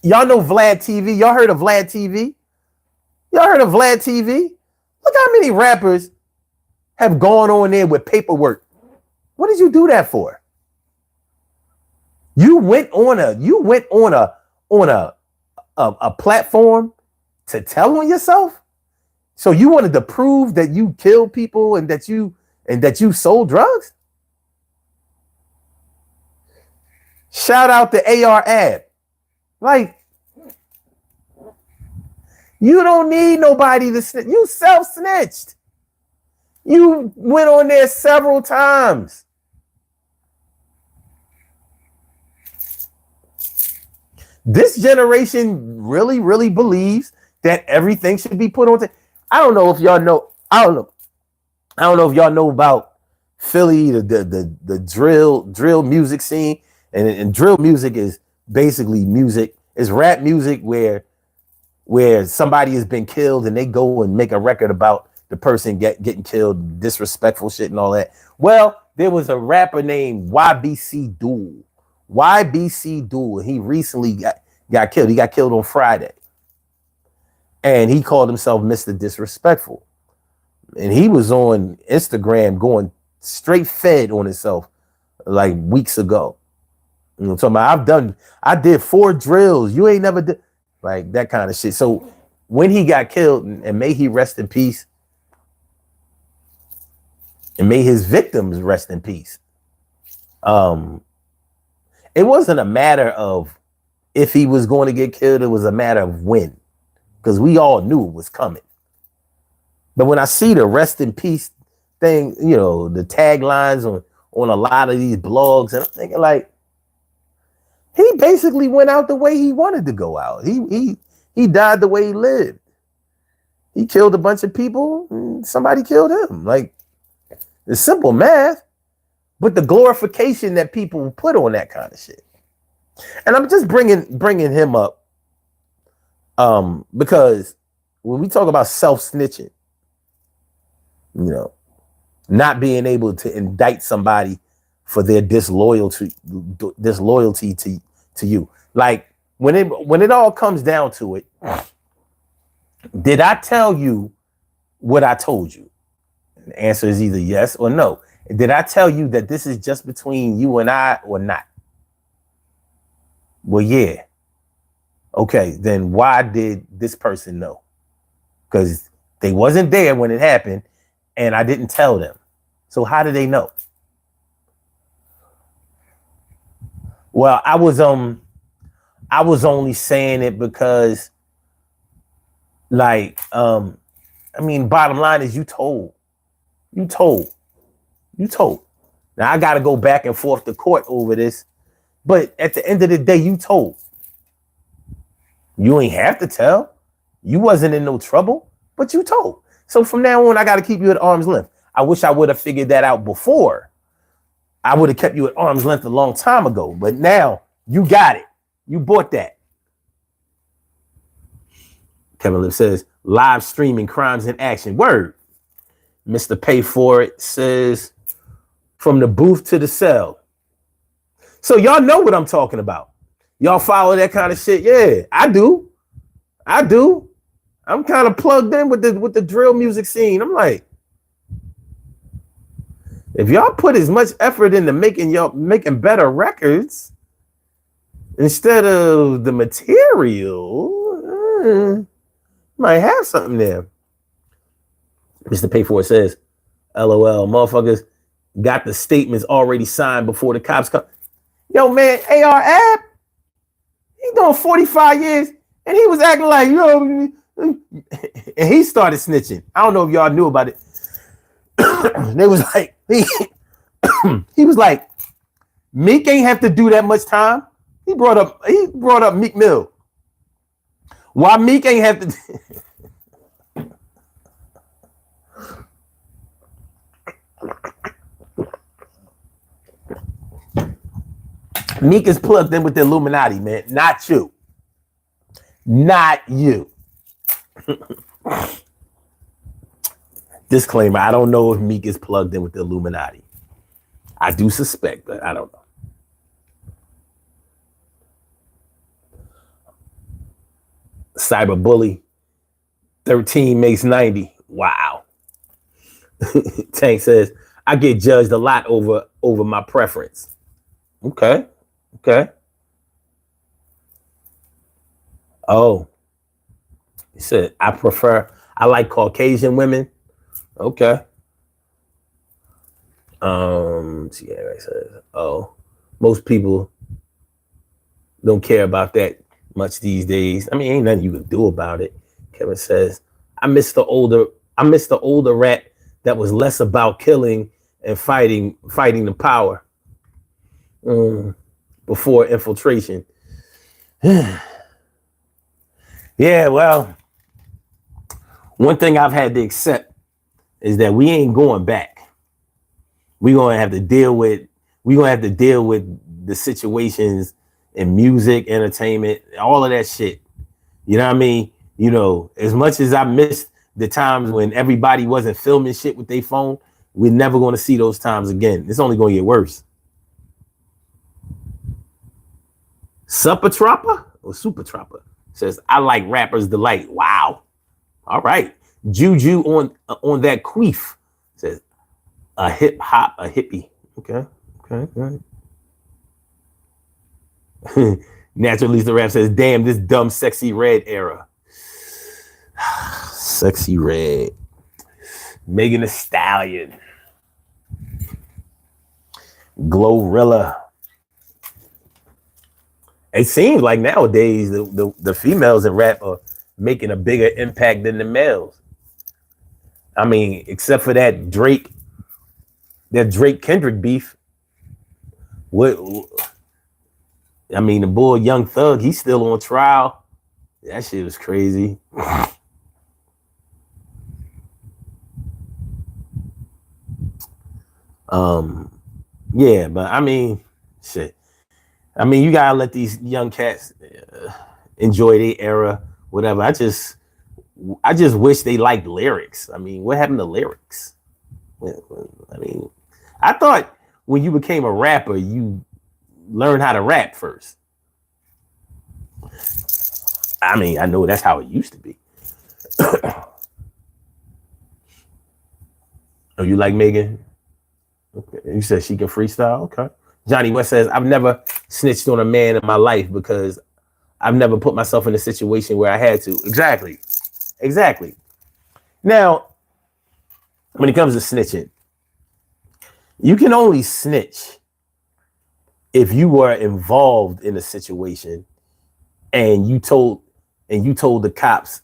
Y'all know Vlad TV. Y'all heard of Vlad TV? Y'all heard of Vlad TV? Look how many rappers have gone on there with paperwork. What did you do that for? You went on a platform to tell on yourself? So you wanted to prove that you killed people and that you sold drugs? Shout out to AR Ab. Like, you don't need nobody to snitch. You self-snitched. You went on there several times. This generation really, really believes that everything should be put on. I don't know if y'all know. I don't know if y'all know about Philly, the drill music scene, and drill music is basically music. It's rap music where somebody has been killed and they go and make a record about the person getting killed, disrespectful shit and all that. Well, there was a rapper named YBC Duel. YBC Duel. He recently got killed. He got killed on Friday. And he called himself Mr. Disrespectful. And he was on Instagram going straight fed on himself like weeks ago. You know what I'm talking about? I did 4 drills. You ain't never did like that kind of shit. So when he got killed, and may he rest in peace, and may his victims rest in peace. It wasn't a matter of if he was going to get killed. It was a matter of when, because we all knew it was coming. But when I see the rest in peace thing, you know, the taglines on a lot of these blogs, and I'm thinking like, he basically went out the way he wanted to go out. He died the way he lived. He killed a bunch of people, and somebody killed him. Like, it's simple math, but the glorification that people put on that kind of shit. And I'm just bringing him up because when we talk about self-snitching, you know, not being able to indict somebody for their disloyalty to you. Like, when it all comes down to it, did I tell you what I told you? The answer is either yes or no. Did I tell you that this is just between you and I or not? Well, yeah. Okay, then why did this person know? Because they wasn't there when it happened, and I didn't tell them. So how did they know? Well, I was only saying it because Like, I mean, bottom line is you told. You told. You told. Now I gotta go back and forth to court over this. But at the end of the day, you told. You ain't have to tell. You wasn't in no trouble, but you told. So from now on, I gotta keep you at arm's length. I wish I would have figured that out before. I would have kept you at arm's length a long time ago. But now you got it. You bought that. Kevin Lip says, live streaming crimes in action. Word. Mr. Pay For It says, from the booth to the cell. So y'all know what I'm talking about. Y'all follow that kind of shit? Yeah, I do. I do. I'm kind of plugged in with the drill music scene. I'm like, if y'all put as much effort into making better records instead of the material, might have something there. Mr. Pay For It says, LOL, motherfuckers got the statements already signed before the cops come. Yo, man, AR Ab, he doing 45 years, and he was acting like, and he started snitching. I don't know if y'all knew about it. They was like, he was like, Meek ain't have to do that much time. He brought up Meek Mill. Why Meek ain't have to Meek is plugged in with the Illuminati, man. Not you. Not you. Disclaimer, I don't know if Meek is plugged in with the Illuminati. I do suspect, but I don't know. Cyberbully. 13 makes 90. Wow. Tank says, I get judged a lot over my preference. Okay. Okay. Oh. He said, I like Caucasian women. Okay. See, it says, oh, most people don't care about that much these days. I mean, ain't nothing you can do about it. Kevin says, I miss the older rap that was less about killing and fighting the power before infiltration. Yeah, well, one thing I've had to accept is that we ain't going back. We're gonna have to deal with the situations in music, entertainment, all of that shit. You know what I mean? You know, as much as I missed the times when everybody wasn't filming shit with their phone, we're never gonna see those times again. It's only gonna get worse. Super Tropper says, I like rappers delight. Wow. All right. Juju on that queef says, a hip hop, a hippie. Okay. All right. Naturally, the rap says, damn, this dumb Sexy Red era. Sexy Red. Megan Thee Stallion. Glorilla. It seems like nowadays the females in rap are making a bigger impact than the males. I mean, except for that Drake Kendrick beef. I mean, the boy Young Thug, he's still on trial. That shit was crazy. Yeah, but I mean, shit. I mean, you gotta let these young cats enjoy their era, whatever. I just wish they liked lyrics. I mean, what happened to lyrics? I mean, I thought when you became a rapper, you learned how to rap first. I mean, I know that's how it used to be. Oh, you like Megan? Okay. You said she can freestyle? Okay. Johnny West says, I've never snitched on a man in my life because I've never put myself in a situation where I had to. Exactly. Now, when it comes to snitching, you can only snitch if you were involved in a situation and you told the cops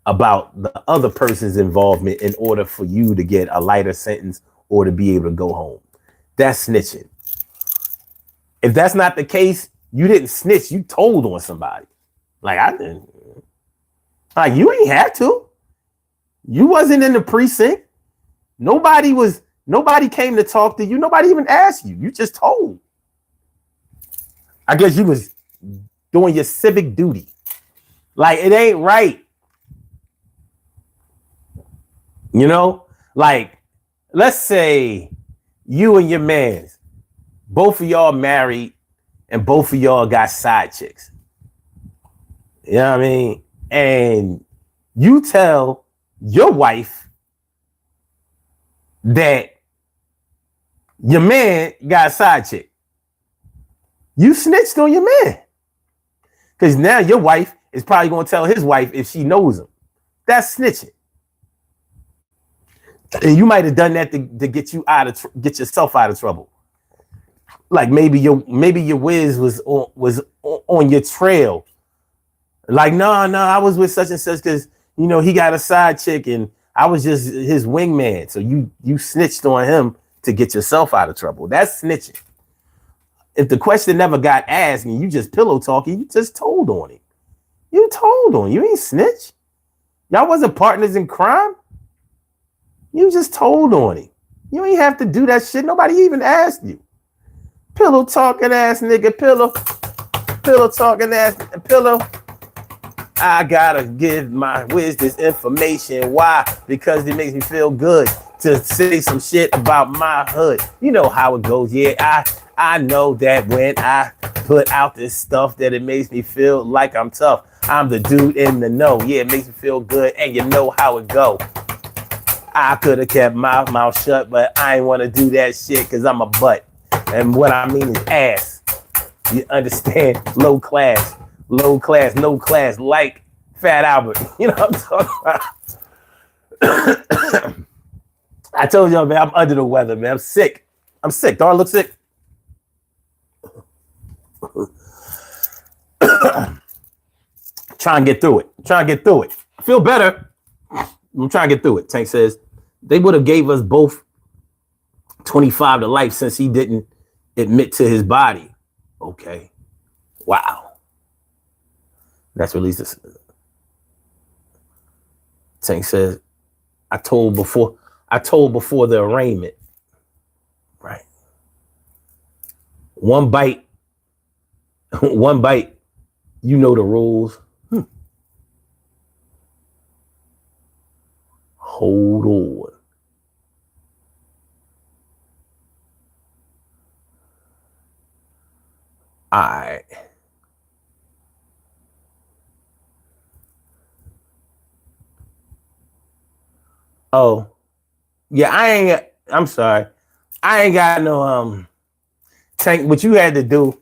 about the other person's involvement in order for you to get a lighter sentence or to be able to go home. That's snitching. If that's not the case, you didn't snitch, you told on somebody. Like I didn't. Like you ain't have to. You wasn't in the precinct. Nobody came to talk to you. Nobody even asked you. You just told. I guess you was doing your civic duty. Like it ain't right. You know, like let's say you and your mans, both of y'all married and both of y'all got side chicks. You know what I mean? And you tell your wife that your man got a side chick. You snitched on your man. Because now your wife is probably going to tell his wife if she knows him. That's snitching. And you might have done that to get you get yourself out of trouble. Like maybe your whiz was on your trail. Like, no, I was with such and such because, you know, he got a side chick and I was just his wingman. So you snitched on him to get yourself out of trouble. That's snitching. If the question never got asked and you just pillow talking, you just told on him. You told on him. You ain't snitch. Y'all wasn't partners in crime. You just told on him. You ain't have to do that shit. Nobody even asked you. Pillow talking ass nigga, pillow talking ass pillow. I gotta give my whiz this information. Why? Because it makes me feel good to say some shit about my hood. You know how it goes. Yeah, I know that when I put out this stuff that it makes me feel like I'm tough. I'm the dude in the know. Yeah, it makes me feel good and you know how it go. I could have kept my mouth shut, but I ain't want to do that shit because I'm a butt. And what I mean is ass. You understand? Low class, no class, like Fat Albert. You know what I'm talking about? I told y'all, man, I'm under the weather, man. I'm sick. Don't I look sick? Trying to get through it. I feel better. I'm trying to get through it. Tank says they would have gave us both 25 to life since he didn't admit to his body. Okay. Wow. That's released. Tank says, I told before the arraignment. Right. One bite. You know the rules. Hold on. All right. Oh, yeah, I'm sorry. I ain't got no Tank. What you had to do,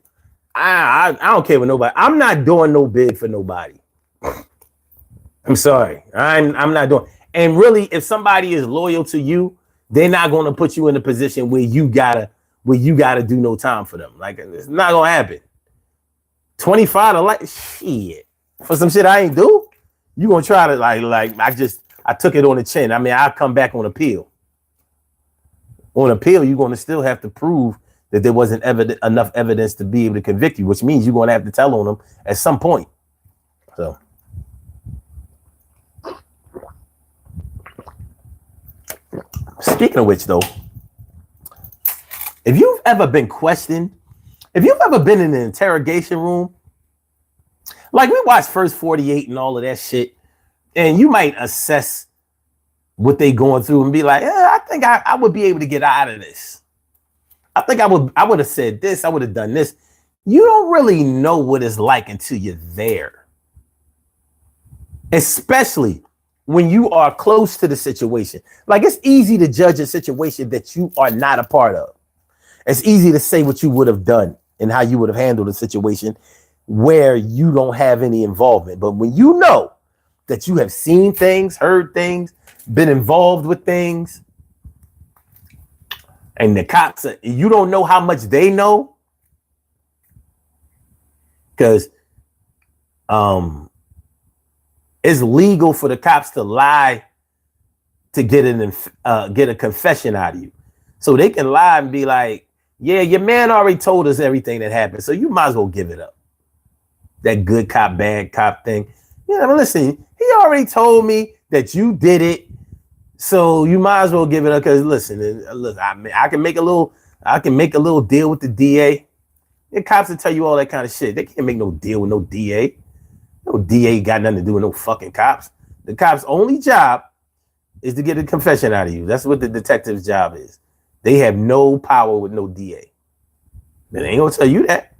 I don't care with nobody. I'm not doing no bid for nobody. I'm sorry. I'm not doing. And really, if somebody is loyal to you, they're not going to put you in a position where you gotta do no time for them. Like it's not gonna happen. 25 to like shit for some shit I ain't do. You gonna try to like I took it on the chin. I mean, I'll come back on appeal. On appeal, you're gonna still have to prove that there wasn't enough evidence to be able to convict you, which means you're gonna have to tell on them at some point. So. Speaking of which, though, if you've ever been questioned, if you've ever been in an interrogation room, like we watched First 48 and all of that shit, and you might assess what they going through and be like, I think I would be able to get out of this. I think I would have said this. I would have done this. You don't really know what it's like until you're there. Especially when you are close to the situation. Like it's easy to judge a situation that you are not a part of. It's easy to say what you would have done and how you would have handled a situation where you don't have any involvement. But when you know that you have seen things, heard things, been involved with things, and the cops, you don't know how much they know, because It's legal for the cops to lie to get a confession out of you. So they can lie and be like, yeah, your man already told us everything that happened, so you might as well give it up. That good cop, bad cop thing. You know, listen, he already told me that you did it, so you might as well give it up. Because listen, I can make a little deal with the DA. The cops will tell you all that kind of shit. They can't make no deal with no DA. No DA got nothing to do with no fucking cops. The cops' only job is to get a confession out of you. That's what the detective's job is. They have no power with no DA. They ain't gonna tell you that.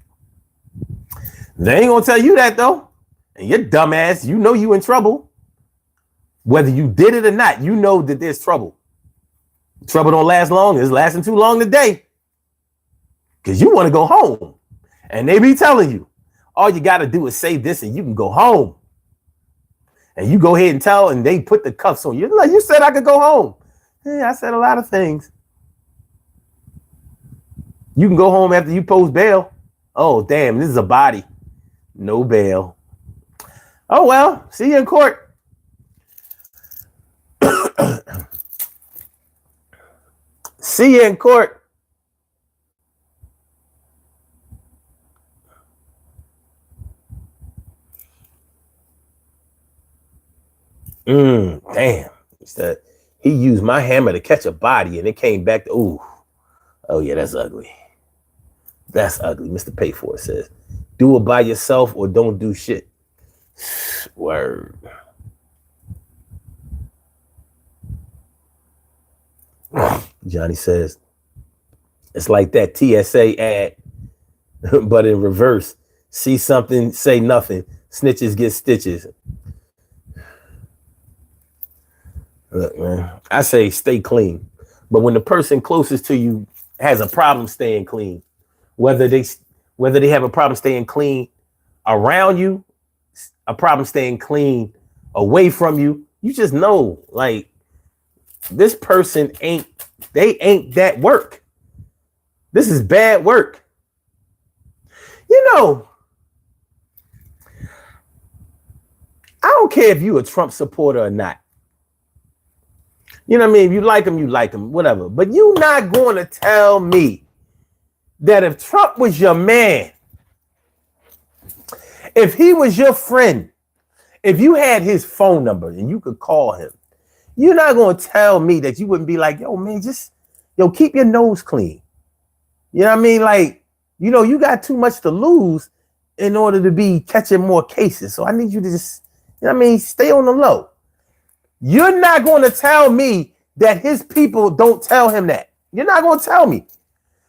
They ain't gonna tell you that though. And your dumb ass, you know you in trouble. Whether you did it or not, you know that there's trouble. Trouble don't last long. It's lasting too long today. Because you want to go home. And they be telling you, all you got to do is say this and you can go home. And you go ahead and tell, and they put the cuffs on you. Like, you said I could go home. Yeah, I said a lot of things. You can go home after you post bail. Oh, damn, this is a body. No bail. Oh, well, see you in court. See you in court. Damn. He used my hammer to catch a body and it came back to, ooh. Oh, yeah, that's ugly. That's ugly. Mr. Pay For It says, do it by yourself or don't do shit. Word. Johnny says, it's like that TSA ad, but in reverse. See something, say nothing. Snitches get stitches. Look, man, I say stay clean. But when the person closest to you has a problem staying clean, whether they have a problem staying clean around you, a problem staying clean away from you, you just know, like, this person ain't that work. This is bad work. You know, I don't care if you a Trump supporter or not. You know what I mean? If you like him, whatever. But you're not going to tell me that if Trump was your man, if he was your friend, if you had his phone number and you could call him, you're not going to tell me that you wouldn't be like, yo, man, keep your nose clean. You know what I mean? Like, you know, you got too much to lose in order to be catching more cases. So I need you to just, you know what I mean, stay on the low. You're not going to tell me that his people don't tell him that. You're not going to tell me.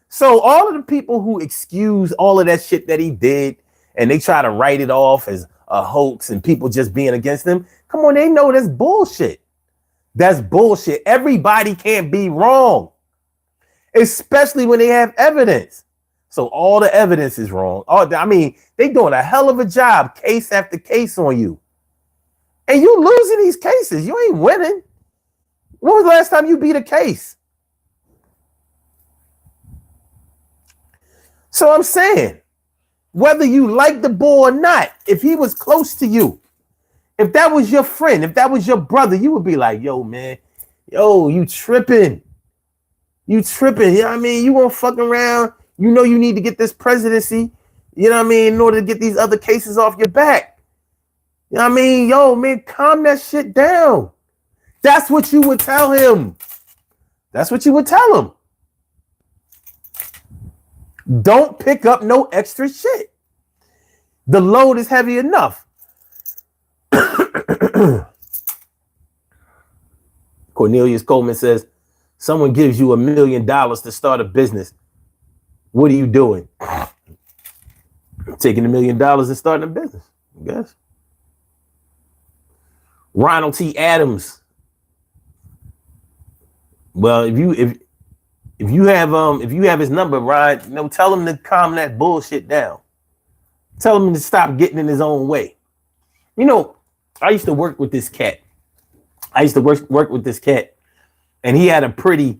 So all of the people who excuse all of that shit that he did and they try to write it off as a hoax and people just being against him, come on, they know that's bullshit. That's bullshit. Everybody can't be wrong, especially when they have evidence. So all the evidence is wrong. I mean, they doing a hell of a job, case after case on you. And you losing these cases. You ain't winning. When was the last time you beat a case? So I'm saying, whether you like the boy or not, if he was close to you, if that was your friend, if that was your brother, you would be like, yo, man, yo, you tripping. You tripping. You know what I mean? You won't fuck around. You know you need to get this presidency, you know what I mean, in order to get these other cases off your back. You know what I mean? Yo, man, calm that shit down. That's what you would tell him. That's what you would tell him. Don't pick up no extra shit. The load is heavy enough. Cornelius Coleman says, someone gives you $1 million to start a business. What are you doing? Taking $1 million and starting a business, I guess. Ronald T. Adams. Well, if you have his number, Ryan, you know, tell him to calm that bullshit down. Tell him to stop getting in his own way. You know, I used to work with this cat. Work with this cat, and he had a pretty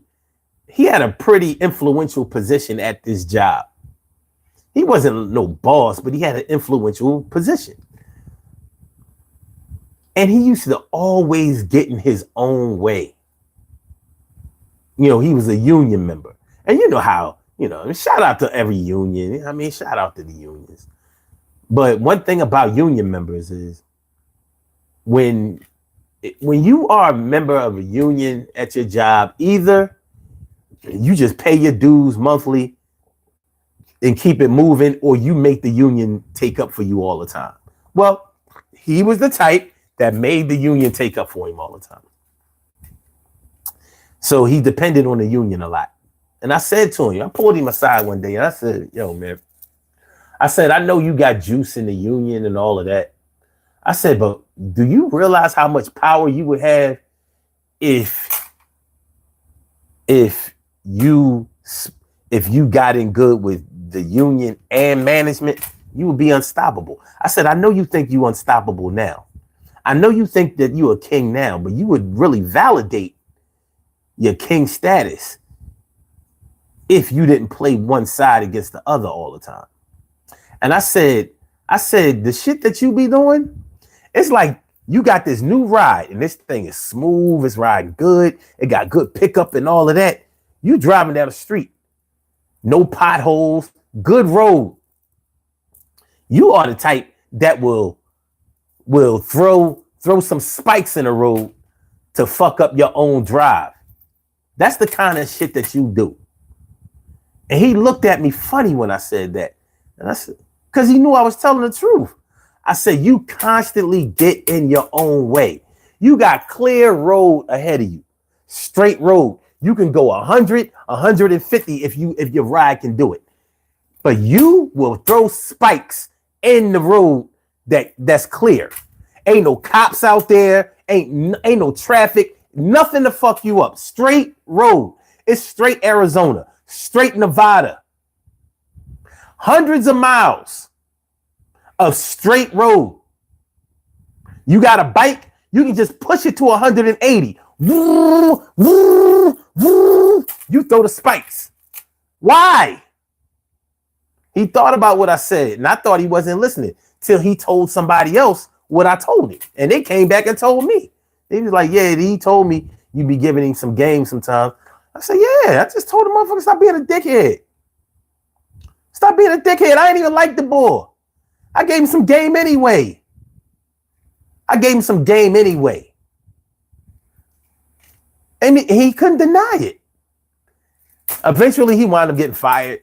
influential position at this job. He wasn't no boss, but he had an influential position. And he used to always get in his own way. You know, he was a union member. And you know how, you know, shout out to every union. I mean, shout out to the unions. But one thing about union members is when you are a member of a union at your job, either you just pay your dues monthly and keep it moving, or you make the union take up for you all the time. Well, he was the type that made the union take up for him all the time. So he depended on the union a lot. And I said to him, I pulled him aside one day and I said, yo, man, I said, I know you got juice in the union and all of that. I said, but do you realize how much power you would have if you got in good with the union and management? You would be unstoppable. I said, I know you think you unstoppable now. I know you think that you're a king now, but you would really validate your king status if you didn't play one side against the other all the time. And I said, the shit that you be doing, it's like you got this new ride and this thing is smooth, it's riding good, it got good pickup and all of that. You driving down the street, no potholes, good road. You are the type that will throw some spikes in the road to fuck up your own drive. That's the kind of shit that you do. And he looked at me funny when I said that. And I said, because he knew I was telling the truth. I said, you constantly get in your own way. You got clear road ahead of you, straight road. You can go 100, 150 if your ride can do it. But you will throw spikes in the road that's clear. Ain't no cops out there, ain't no traffic, nothing to fuck you up. Straight road. It's straight Arizona, straight Nevada. Hundreds of miles of straight road. You got a bike, you can just push it to 180. You throw the spikes. Why? He thought about what I said, and I thought he wasn't listening till he told somebody else what I told him. And they came back and told me. He was like, yeah, he told me you be giving him some game sometimes. I said, yeah, I just told the motherfucker stop being a dickhead. Stop being a dickhead. I ain't even like the boy. I gave him some game anyway. And he couldn't deny it. Eventually, he wound up getting fired.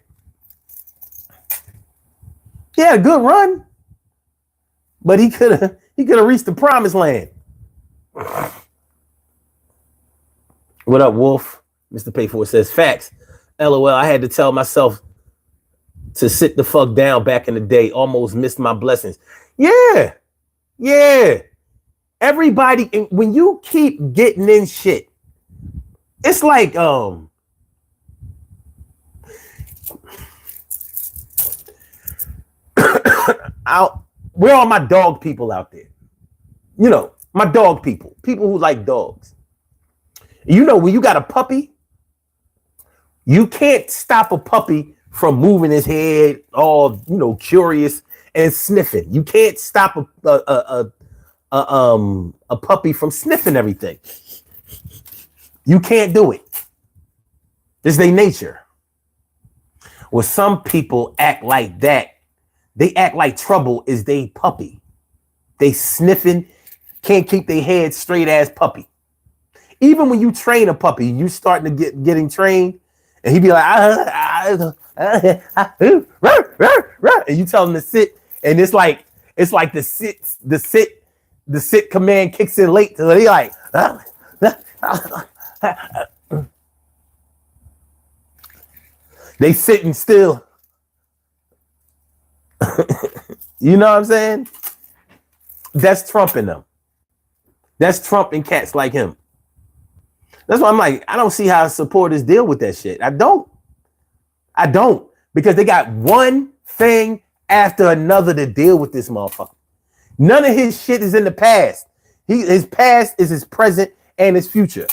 He had a good run, but he could have reached the promised land. What up, Wolf? Mr. Payfor says, facts. LOL, I had to tell myself to sit the fuck down back in the day. Almost missed my blessings. Yeah. Everybody, when you keep getting in shit, it's like, where are my dog people out there? You know, my dog people who like dogs. You know, when you got a puppy, you can't stop a puppy from moving his head, all, you know, curious and sniffing. You can't stop a puppy from sniffing everything. You can't do it. It's their nature. Well, some people act like that. They act like trouble is they puppy. They sniffing, can't keep their head straight as puppy. Even when you train a puppy, you starting to getting trained, and he be like, and you tell him to sit, and it's like the sit command kicks in late, so they like, they sitting still. You know what I'm saying? That's Trump in them. That's Trump and cats like him. That's why I'm like, I don't see how supporters deal with that shit. I don't. Because they got one thing after another to deal with this motherfucker. None of his shit is in the past. His past is his present and his future.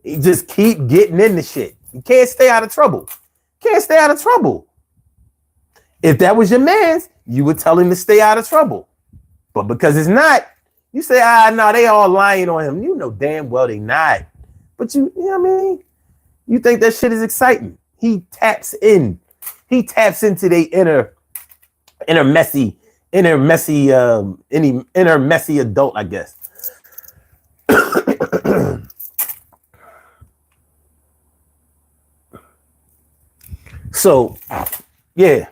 He just keep getting in the shit. You can't stay out of trouble. If that was your man's, you would tell him to stay out of trouble. But because it's not, You say, no, they all lying on him. You know damn well they not. But you know what I mean? You think that shit is exciting. He taps in. He taps into the inner messy adult, I guess. So, yeah.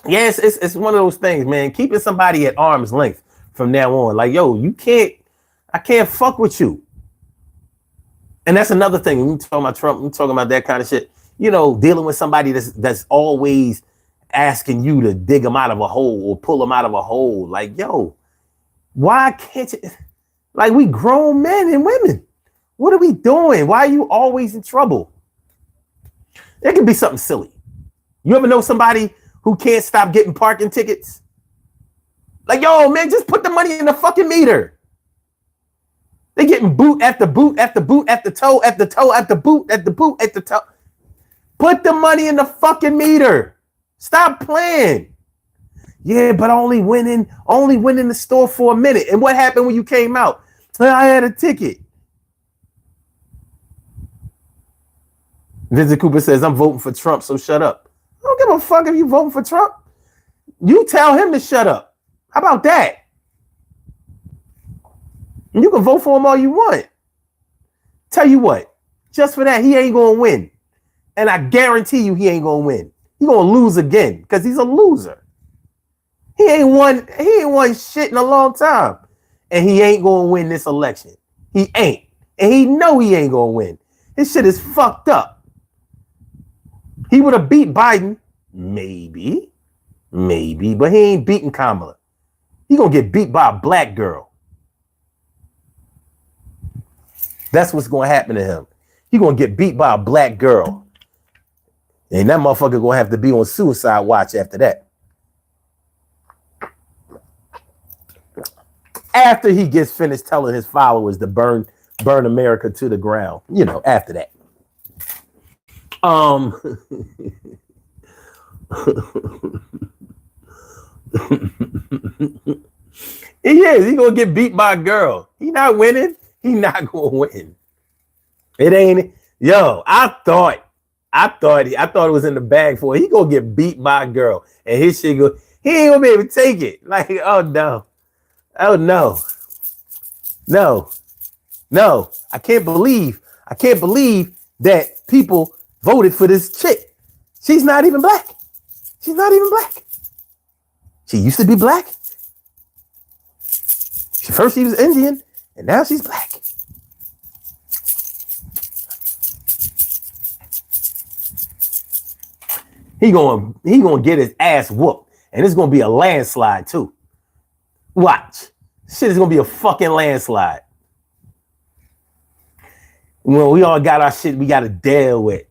Yes, it's one of those things, man. Keeping somebody at arm's length from now on. Like, yo, I can't fuck with you. And that's another thing. When we talking about Trump, we talking about that kind of shit. You know, dealing with somebody that's always asking you to dig them out of a hole or pull them out of a hole. Like, yo, why can't you? Like, we grown men and women. What are we doing? Why are you always in trouble? It could be something silly. You ever know somebody who can't stop getting parking tickets? Like, yo, man, just put the money in the fucking meter. They getting boot after boot after boot after toe after toe after boot after boot after toe. Put the money in the fucking meter. Stop playing. Yeah, but only went in the store for a minute. And what happened when you came out? I had a ticket. Vincent Cooper says, I'm voting for Trump, so shut up. I don't give a fuck if you voting for Trump. You tell him to shut up. How about that? You can vote for him all you want. Tell you what, just for that, he ain't going to win. And I guarantee you he ain't going to win. He going to lose again because he's a loser. He ain't won shit in a long time. And he ain't going to win this election. He ain't. And he know he ain't going to win. His shit is fucked up. He would have beat Biden. Maybe, but he ain't beating Kamala. He going to get beat by a black girl. That's what's going to happen to him. He going to get beat by a black girl. And that motherfucker going to have to be on suicide watch after that. After he gets finished telling his followers to burn America to the ground. You know, after that. He going to get beat by a girl. He not winning. He not going to win. It ain't. Yo, I thought it was in the bag for it. He going to get beat by a girl. And his shit he ain't going to be able to take it. Like, oh no. Oh no. No. I can't believe that people voted for this chick. She's not even black. She used to be black. First she was Indian, and now she's black. He gonna get his ass whooped, and it's gonna be a landslide too. Watch, shit is gonna be a fucking landslide. Well, we all got our shit we gotta deal with.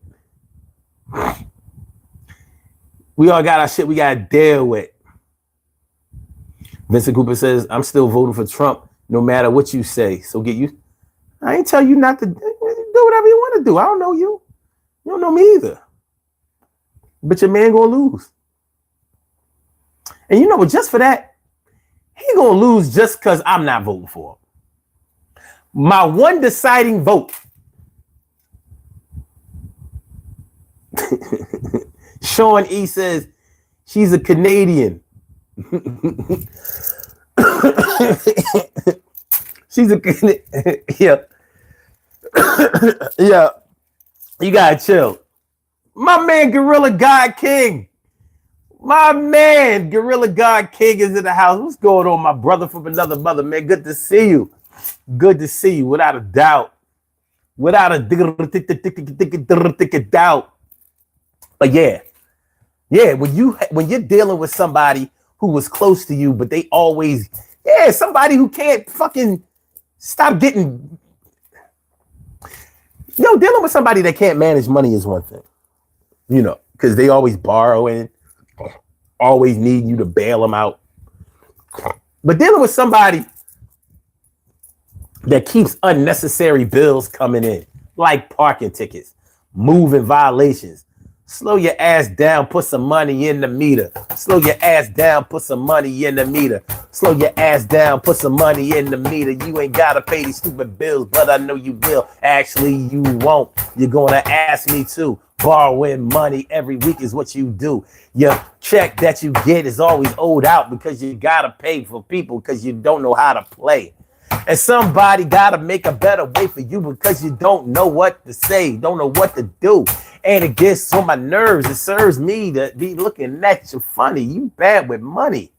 Vincent Cooper says, I'm still voting for Trump no matter what you say. So I ain't tell you not to do whatever you want to do. I don't know you. You don't know me either. But your man gonna lose. And you know what? Just for that, he gonna lose just because I'm not voting for him. My one deciding vote. Sean E says, she's a Canadian. She's a yeah. Yeah. You gotta chill. My man Gorilla God King. Is in the house. What's going on, my brother from another mother, man? Good to see you. Without a doubt. Without a doubt. But yeah, when you're dealing with somebody who was close to you, but they always, somebody who can't fucking stop getting, dealing with somebody that can't manage money is one thing, because they always borrowing, always need you to bail them out. But dealing with somebody that keeps unnecessary bills coming in, like parking tickets, moving violations, Slow your ass down, put some money in the meter. Slow your ass down, put some money in the meter. Slow your ass down, put some money in the meter. You ain't gotta pay these stupid bills, but I know you will. Actually, you won't. You're gonna ask me to. Borrowing money every week is what you do. Your check that you get is always owed out because you gotta pay for people because you don't know how to play. And somebody gotta make a better way for you because you don't know what to say, don't know what to do. And it gets on my nerves. It serves me to be looking at you funny. You bad with money.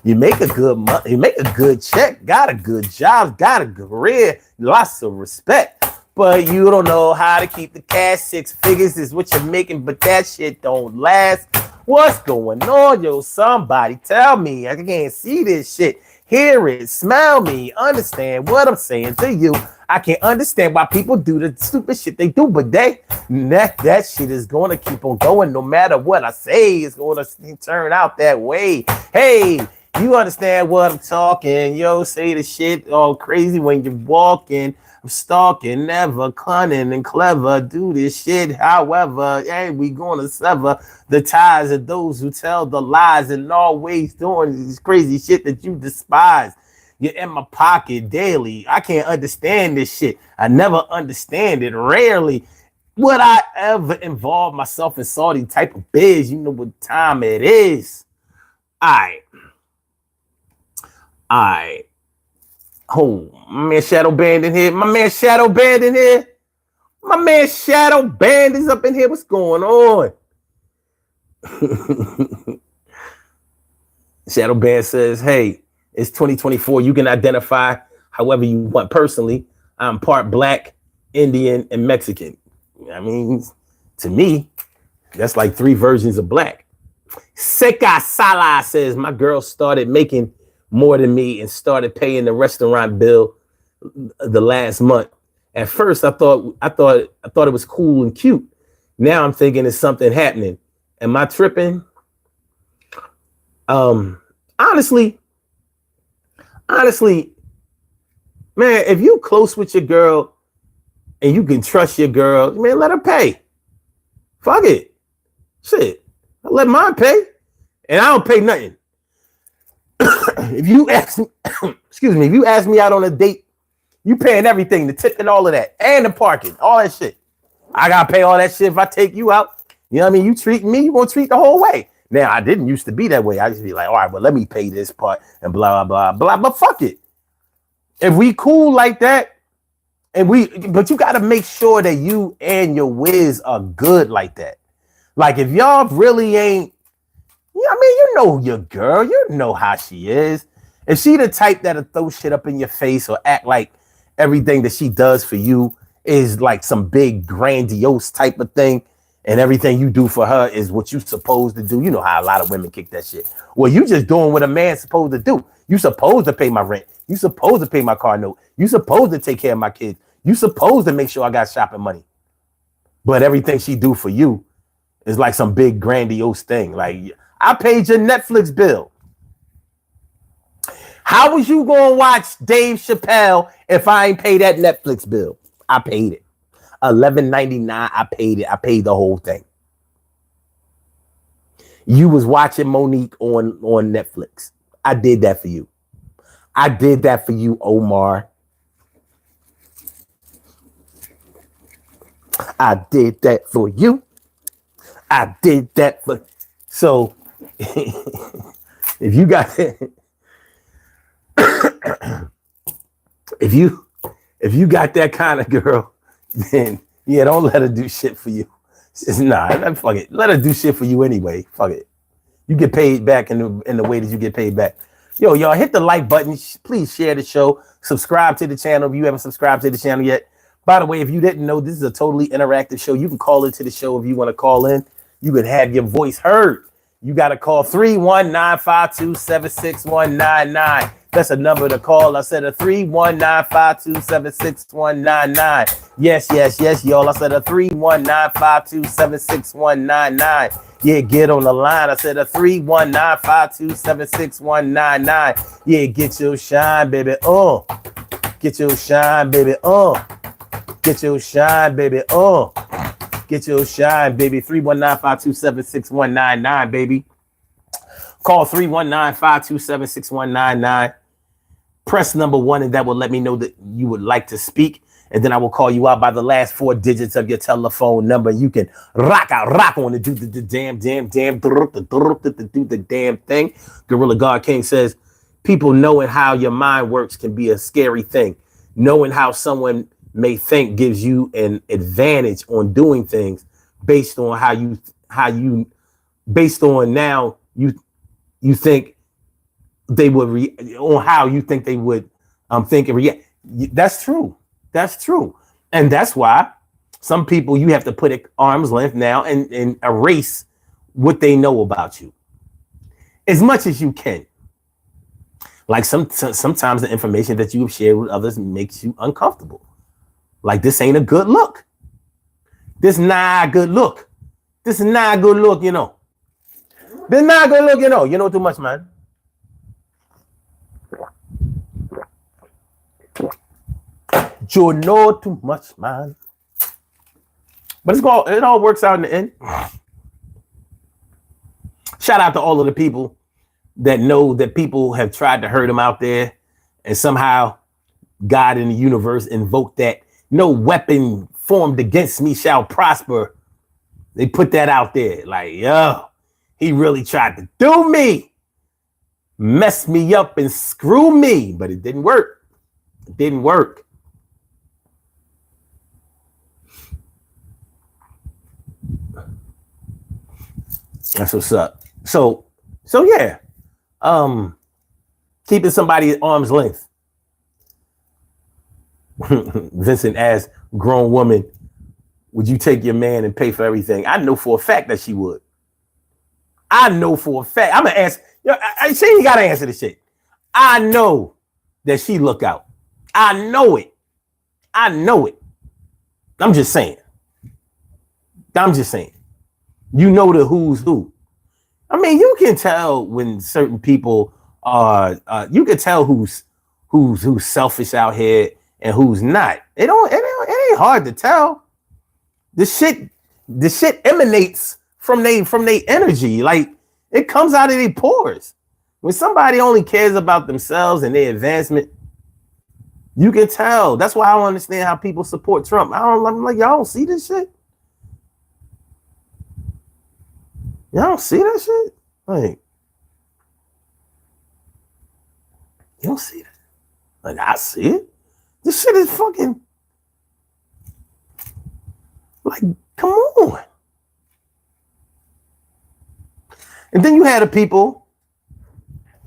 You make a good check, got a good job, got a good career, lots of respect. But you don't know how to keep the cash. 6 figures is what you're making, but that shit don't last. What's going on, yo? Somebody tell me. I can't see this shit. Hear it, smell me, understand what I'm saying to you. I can't understand why people do the stupid shit they do, but that shit is going to keep on going no matter what I say. It's going to turn out that way. Hey, you understand what I'm talking? Yo, say the shit all crazy when you're walking. I'm stalking, never cunning and clever. Do this shit, however, and we gonna sever the ties of those who tell the lies and always doing this crazy shit that you despise. You're in my pocket daily. I can't understand this shit. I never understand it. Rarely would I ever involve myself in salty type of biz. You know what time it is. All right. Oh, my man Shadow Band in here. My man Shadow Band is up in here. What's going on? Shadow Band says, hey, it's 2024. You can identify however you want. Personally, I'm part Black, Indian, and Mexican. I mean, to me, that's like 3 versions of Black. Seka Sala says, my girl started making more than me and started paying the restaurant bill the last month. At first, I thought it was cool and cute. Now I'm thinking it's something happening. Am I tripping? Honestly, man, if you close with your girl and you can trust your girl, man, let her pay. Fuck it. Shit. I let mine pay. And I don't pay nothing. If you ask me, if you ask me out on a date, you paying everything, the tip and all of that, and the parking, all that shit. I gotta pay all that shit if I take you out. You know what I mean? You treat me, you gonna treat the whole way. Now, I didn't used to be that way. I just be like, all right, well, let me pay this part and blah, blah, blah, blah. But fuck it. If we cool like that, but you gotta make sure that you and your whiz are good like that. Like if y'all really ain't, I mean, you know your girl, you know how she is. If she the type that'll throw shit up in your face or act like everything that she does for you is like some big grandiose type of thing, and everything you do for her is what you supposed to do. You know how a lot of women kick that shit. Well, you just doing what a man's supposed to do. You supposed to pay my rent. You supposed to pay my car note. You supposed to take care of my kids. You supposed to make sure I got shopping money. But everything she do for you is like some big grandiose thing. Like, I paid your Netflix bill. How was you going to watch Dave Chappelle if I ain't pay that Netflix bill? I paid it. $11.99. I paid it. I paid the whole thing. You was watching Monique on Netflix. I did that for you. I did that for you, Omar. I did that for you. I did that for... So... if you got if you got that kind of girl, then yeah, don't let her do shit for you. Just, fuck it. Let her do shit for you anyway. Fuck it. You get paid back in the way that you get paid back. Yo, y'all hit the like button. Please share the show. Subscribe to the channel if you haven't subscribed to the channel yet. By the way, if you didn't know, this is a totally interactive show. You can call into the show if you want to call in. You can have your voice heard. You got to call 319-527-6199. That's a number to call. I said a 319-527-6199. Yes, y'all. I said a 319-527-6199. Yeah, get on the line. I said a 319-527-6199. Yeah, get your shine, baby. Get your shine, baby. Get your shine, baby. Get your shine, baby. 319-527-6199, baby. Call 319-527-6199. Press number 1, and that will let me know that you would like to speak. And then I will call you out by the last 4 digits of your telephone number. You can rock on to do the damn thing. Gorilla God King says, people knowing how your mind works can be a scary thing. Knowing how someone may think gives you an advantage on doing things based on based on now you think they would on how you think they would think and react. That's true. That's true. And that's why some people you have to put at arm's length now and erase what they know about you as much as you can. Like sometimes the information that you have shared with others makes you uncomfortable. Like, this ain't a good look. This not a good look. This is not a good look, you know. This not a good look, you know. You know too much, man. You know too much, man. But it all works out in the end. Shout out to all of the people that know that people have tried to hurt them out there, and somehow God in the universe invoked that no weapon formed against me shall prosper. They put that out there like, yo, he really tried to do me, mess me up and screw me, but it didn't work. It didn't work. That's what's up. So yeah. Keeping somebody at arm's length. Vincent asked, grown woman, would you take your man and pay for everything? I know for a fact that she would. I know for a fact. I'm gonna ask. She ain't gotta answer this shit. I know that she look out. I know it. I know it. I'm just saying. You know the who's who. I mean, you can tell when certain people are. You can tell who's selfish out here and who's not. It ain't hard to tell. The shit emanates from their energy. Like, it comes out of their pores. When somebody only cares about themselves and their advancement, you can tell. That's why I don't understand how people support Trump. I'm like, y'all don't see this shit? Y'all don't see that shit? Like, you don't see that? Like, I see it. This shit is fucking, like, come on. And then you had the people,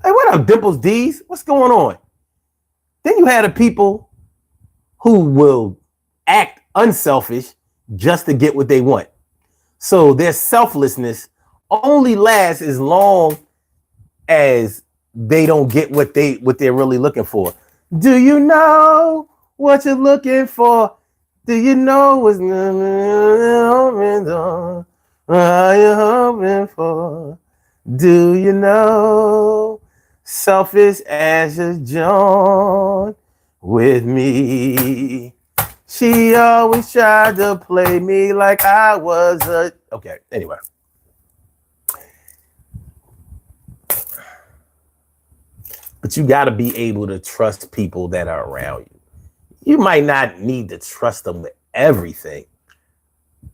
hey, what up, Dimples D's? What's going on? Then you had the people who will act unselfish just to get what they want. So their selflessness only lasts as long as they don't get what they're really looking for. Do you know what you're looking for? Do you know what's what you're hoping for? Do you know? Selfish as a joint with me. She always tried to play me like I was a... Okay, anyway. But you got to be able to trust people that are around you. You might not need to trust them with everything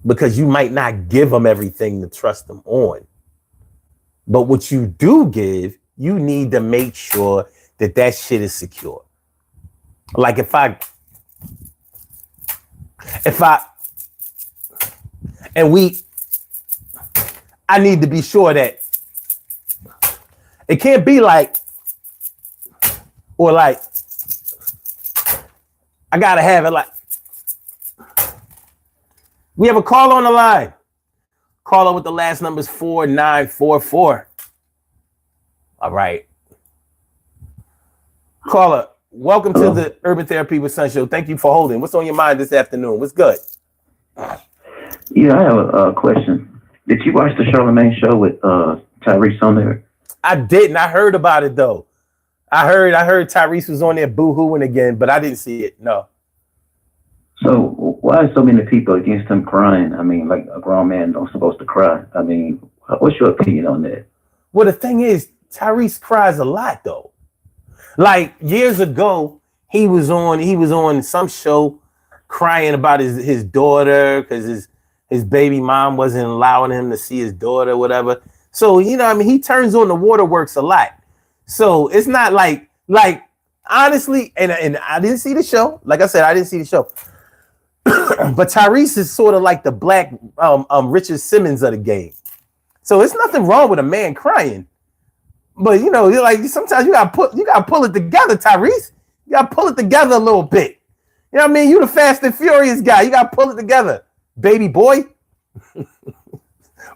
because you might not give them everything to trust them on. But what you do give, you need to make sure that that shit is secure. Like I need to be sure that it can't be like, or like, I gotta have it like, we have a call on the line. Caller with the last number is 4944. All right. Caller, welcome to the Urban Therapy with Sun Show. Thank you for holding. What's on your mind this afternoon? What's good? Yeah, I have a question. Did you watch the Charlemagne show with Tyrese on there? I didn't. I heard about it though. I heard Tyrese was on there boo-hooing again, but I didn't see it. No. So why are so many people against him crying? I mean, like a grown man don't supposed to cry. I mean, what's your opinion on that? Well, the thing is, Tyrese cries a lot though. Like years ago, he was on some show crying about his daughter because his baby mom wasn't allowing him to see his daughter, whatever. So, you know, I mean, he turns on the waterworks a lot. So it's not like honestly, and I didn't see the show. Like I said, I didn't see the show. But Tyrese is sort of like the black Richard Simmons of the game. So it's nothing wrong with a man crying. But you know, you're like sometimes you gotta pull it together, Tyrese. You gotta pull it together a little bit. You know what I mean? You the Fast and Furious guy. You gotta pull it together, baby boy.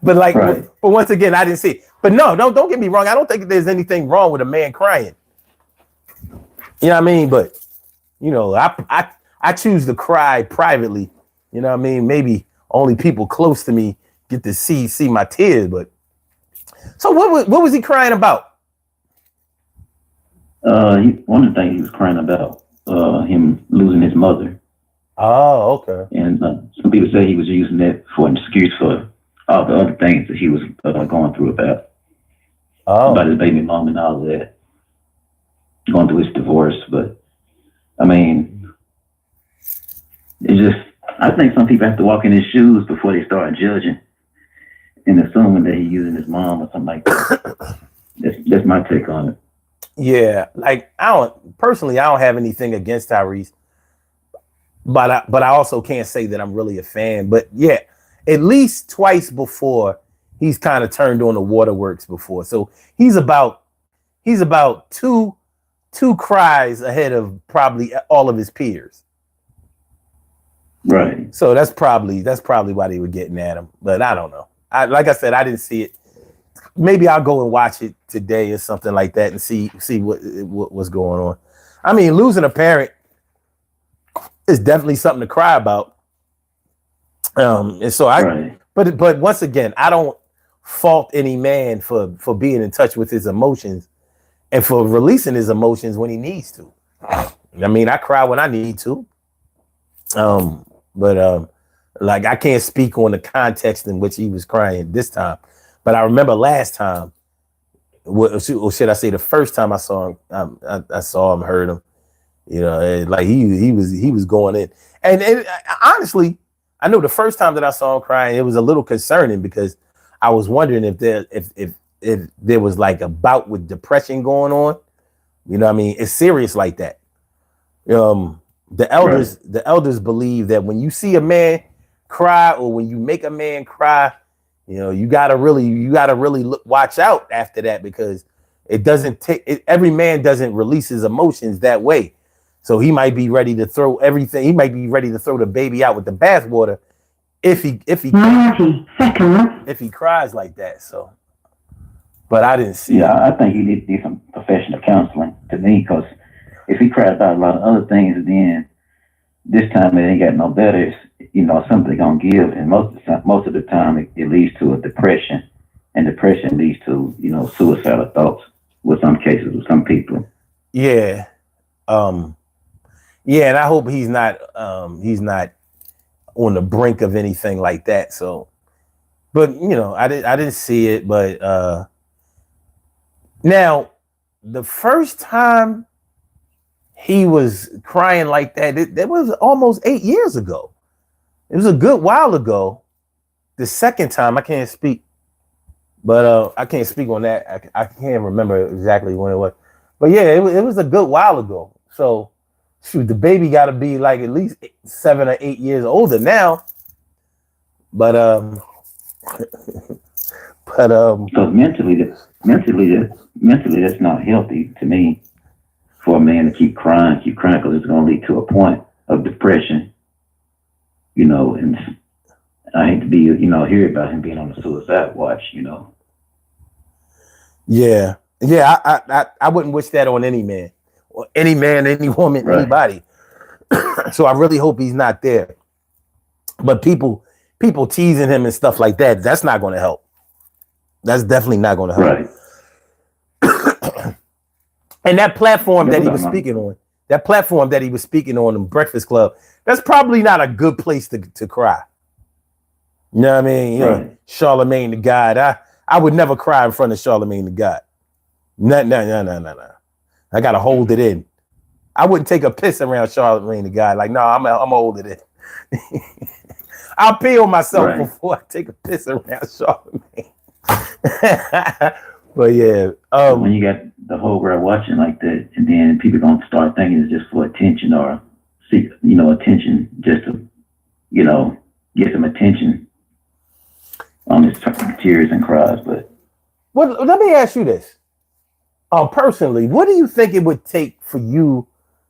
But like, right. But once again, I didn't see it. But no, don't get me wrong. I don't think there's anything wrong with a man crying. You know what I mean? But you know, I choose to cry privately. You know what I mean? Maybe only people close to me get to see my tears. But so what was he crying about? One of the things he was crying about, him losing his mother. Oh, okay. And some people say he was using that for an excuse for all the other things that he was going through about his baby mom and all of that, going through his divorce. But I mean, it's just, I think some people have to walk in his shoes before they start judging and assuming that he's using his mom or something like that. That's my take on it. Yeah, like I don't have anything against Tyrese, but I also can't say that I'm really a fan. But yeah, at least twice before he's kind of turned on the waterworks before. So he's about two cries ahead of probably all of his peers. Right. So that's probably why they were getting at him. But I don't know. Like I said, I didn't see it. Maybe I'll go and watch it today or something like that and see what's going on. I mean, losing a parent is definitely something to cry about. And so right. But once again, I don't fault any man for being in touch with his emotions and for releasing his emotions when he needs to. I mean, I cry when I need to. But like I can't speak on the context in which he was crying this time. But I remember last time, or should I say the first time I saw him, I saw him, heard him, you know, like he was going in. And honestly, I know the first time that I saw him crying, it was a little concerning because I was wondering if there was like a bout with depression going on. You know what I mean? It's serious like that. The elders believe that when you see a man cry or when you make a man cry, you know, you gotta really watch out after that because it doesn't take every man doesn't release his emotions that way. So he might be ready to throw everything. He might be ready to throw the baby out with the bathwater if he cries like that. So, but I didn't see. Yeah, I think he need to do some professional counseling to me because if he cried about a lot of other things, then this time it ain't got no better. It's, you know, something gonna give, and most of the time it leads to a depression, and depression leads to, you know, suicidal thoughts with some cases with some people. Yeah, yeah, and I hope he's not on the brink of anything like that. So, but you know, I didn't see it, but now the first time he was crying like that, that was almost 8 years ago. It was a good while ago. The second time, I can't speak, but I can't speak on that. I can't remember exactly when it was. But yeah, it was a good while ago. So, shoot, the baby got to be like at least 7 or 8 years older now. But because mentally, that's not healthy to me for a man to keep crying because it's going to lead to a point of depression. You know, and I hate to be, you know, hear about him being on the suicide watch, you know. Yeah. I wouldn't wish that on any man, or any woman, right. Anybody. So I really hope he's not there. But people teasing him and stuff like that, that's not going to help. That's definitely not going to help. Right. And that platform that he was speaking on, that platform that he was speaking on in Breakfast Club, that's probably not a good place to cry. You know what I mean? You know, Charlemagne the God. I would never cry in front of Charlemagne the God. No. I gotta hold it in. I wouldn't take a piss around Charlemagne the God. Like, no, I'm gonna hold it in. I'll pee on myself before I take a piss around Charlemagne. But yeah, when you got the whole world watching like that, and then people gonna start thinking it's just for attention or seek, attention just to, get some attention on his tears and cries. But let me ask you this. Personally, what do you think it would take for you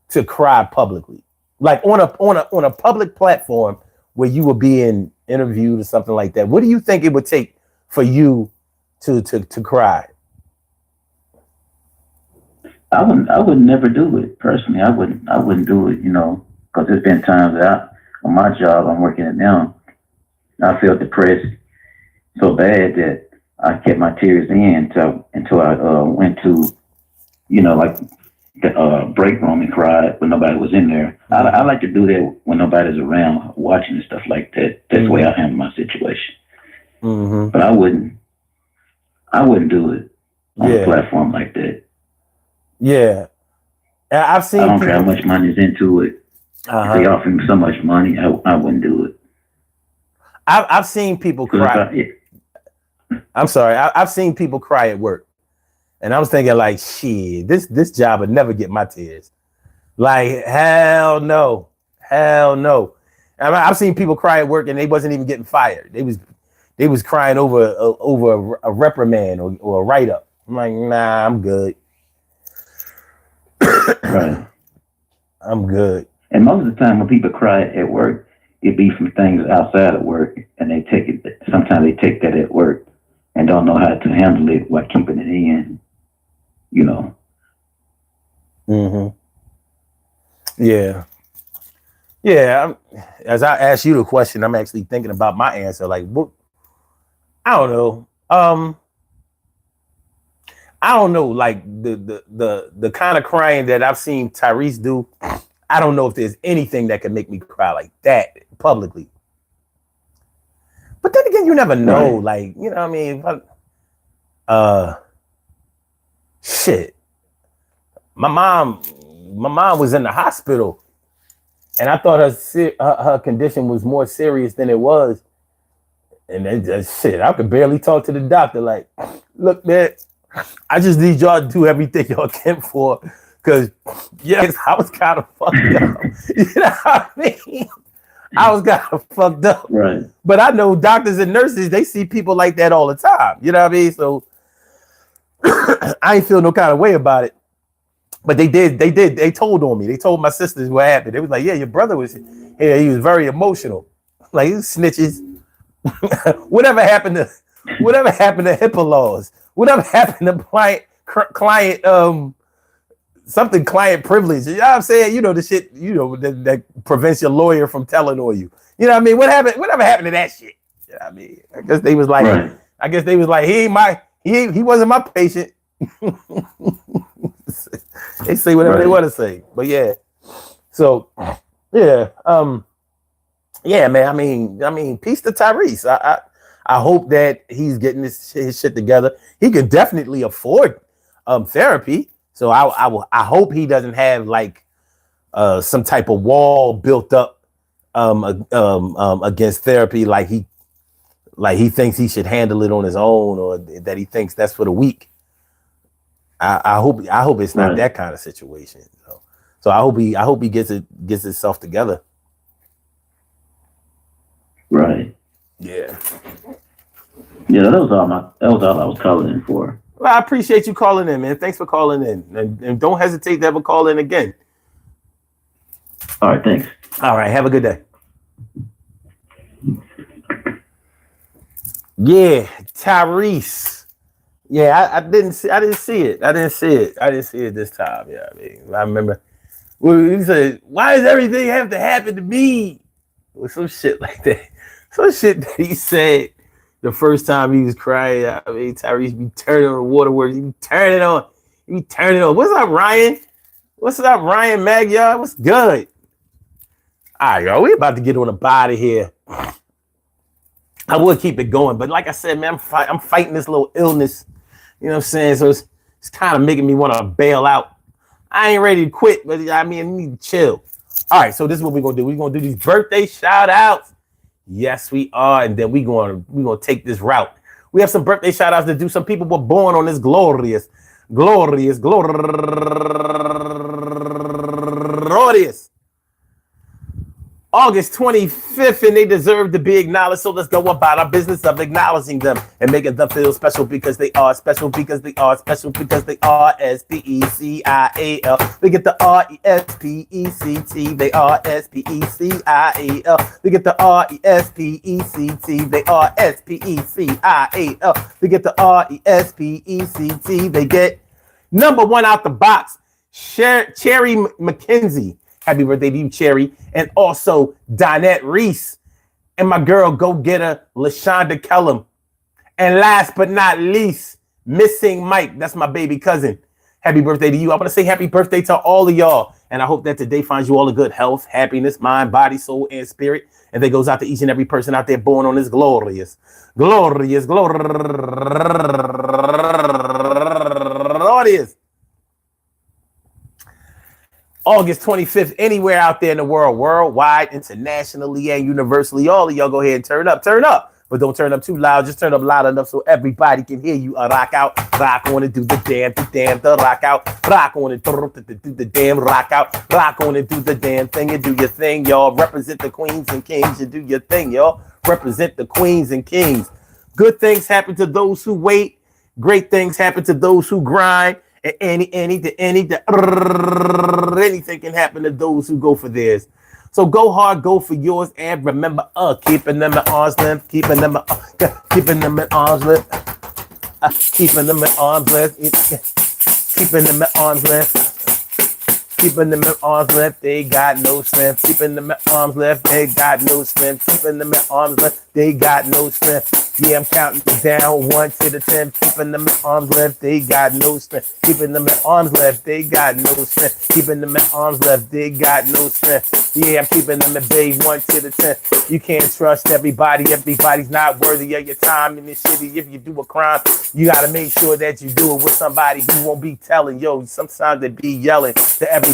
to cry publicly? Like on a public platform where you were being interviewed or something like that. What do you think it would take for you to cry? I would never do it personally. I wouldn't do it, because there's been times that on my job I'm working at now, I felt depressed so bad that I kept my tears in until I went to, like the break room and cried when nobody was in there. I like to do that when nobody's around watching and stuff like that. That's the way I handle my situation. Mm-hmm. But I wouldn't do it on a platform like that. Yeah. I've seen I don't care how much money's into it. If they offer me so much money, I wouldn't do it. I've seen people cry. I'm sorry. I've seen people cry at work. And I was thinking like, shit, this job would never get my tears. Like, hell no. I've seen people cry at work and they wasn't even getting fired. They was crying over a reprimand or a write-up. I'm like, nah, I'm good. Right. I'm good. And most of the time when people cry at work, it be from things outside of work, and sometimes they take that at work and don't know how to handle it while keeping it in, Mm-hmm. Yeah. As I ask you the question, I'm actually thinking about my answer. Like, what? I don't know. I don't know. Like the kind of crying that I've seen Tyrese do. I don't know if there's anything that can make me cry like that publicly. But then again, you never know. Like, you know what I mean? Shit. My mom was in the hospital, and I thought her condition was more serious than it was. And shit, I could barely talk to the doctor. Like, look, man, I just need y'all to do everything y'all can for. Because, yes, I was kind of fucked up. You know what I mean? I was kind of fucked up. Right. But I know doctors and nurses, they see people like that all the time. You know what I mean? So I ain't feel no kind of way about it. But they did. They told on me. They told my sisters what happened. They was like, yeah, your brother was here. He was very emotional. Like, he snitches. Whatever happened to HIPAA laws? Whatever happened to client something client privilege? You know what I'm saying? You know the shit, that prevents your lawyer from telling on you. You know what I mean? Whatever happened to that shit? You know what I mean? I guess they was like, he wasn't my patient. They say whatever they want to say. But yeah. So yeah. Yeah, man. I mean, peace to Tyrese. I hope that he's getting his shit together. He can definitely afford therapy. So I hope he doesn't have like some type of wall built up against therapy, like he thinks he should handle it on his own, or that he thinks that's for the weak. I hope it's not that kind of situation. So I hope he gets himself together. Right. Yeah. Yeah, that was all I was calling in for. Well, I appreciate you calling in, man. Thanks for calling in. And don't hesitate to ever call in again. All right, thanks. All right, have a good day. Yeah, Tyrese. Yeah, I didn't see it. I didn't see it this time. Yeah, I remember. Well, he said, "Why does everything have to happen to me?" Or some shit like that. Some shit that he said the first time he was crying. I mean, Tyrese be turning on the waterworks. He be turning on. What's up, Ryan? What's up, Ryan Magyar? What's good? All right, y'all. We about to get on a body here. I would keep it going, but like I said, man, I'm fighting this little illness. You know what I'm saying? So it's kind of making me want to bail out. I ain't ready to quit, but I mean, I need to chill. All right, so this is what we're gonna do. We're gonna do these birthday shout outs. Yes, we are, and then we're gonna take this route. We have some birthday shout outs to do. Some people were born on this glorious August 25th, and they deserve to be acknowledged. So let's go about our business of acknowledging them and making them feel special because they are special, because they are special, because they are S-P-E-C-I-A-L. They get the R-E-S-P-E-C-T. They are S-P-E-C-I-A-L. They get the R-E-S-P-E-C-T. They are S-P-E-C-I-A-L. They get the R-E-S-P-E-C-T. They get number one out the box, Cherry McKenzie. Happy birthday to you, Cherry. And also Donette Reese and my girl go-getter LaShonda Kellum. And last but not least, Missing Mike. That's my baby cousin. Happy birthday to you. I want to say happy birthday to all of y'all. And I hope that today finds you all in good health, happiness, mind, body, soul, and spirit. And that goes out to each and every person out there born on this glorious. August 25th, anywhere out there in the world, worldwide, internationally, and universally. All of y'all go ahead and turn up. But don't turn up too loud. Just turn up loud enough so everybody can hear you. Rock out, rock on and do the damn, the rock out. Rock on and do the damn, rock out. Rock on and do the damn thing and do your thing, y'all. Represent the queens and kings and do your thing, y'all. Represent the queens and kings. Good things happen to those who wait. Great things happen to those who grind. And anything can happen to those who go for theirs. So go hard, go for yours, and remember, keeping them at arm's length, keeping them at arm's length, keeping them at arm's length, keeping them at arm's length. Keeping them at arm's length, they got no strength. Keeping them at arm's length, they got no strength. Keeping them at arm's length, they got no strength. Yeah, I'm counting down 1 to the 10. Keeping them at arm's length, they got no strength. Keeping them at arm's length, they got no strength. Keeping them at arm's length, they got no strength. Yeah, I'm keeping them at bay 1 to the 10. You can't trust everybody. Everybody's not worthy of your time in this city. If you do a crime, you got to make sure that you do it with somebody who won't be telling. Yo, sometimes they be yelling to everybody.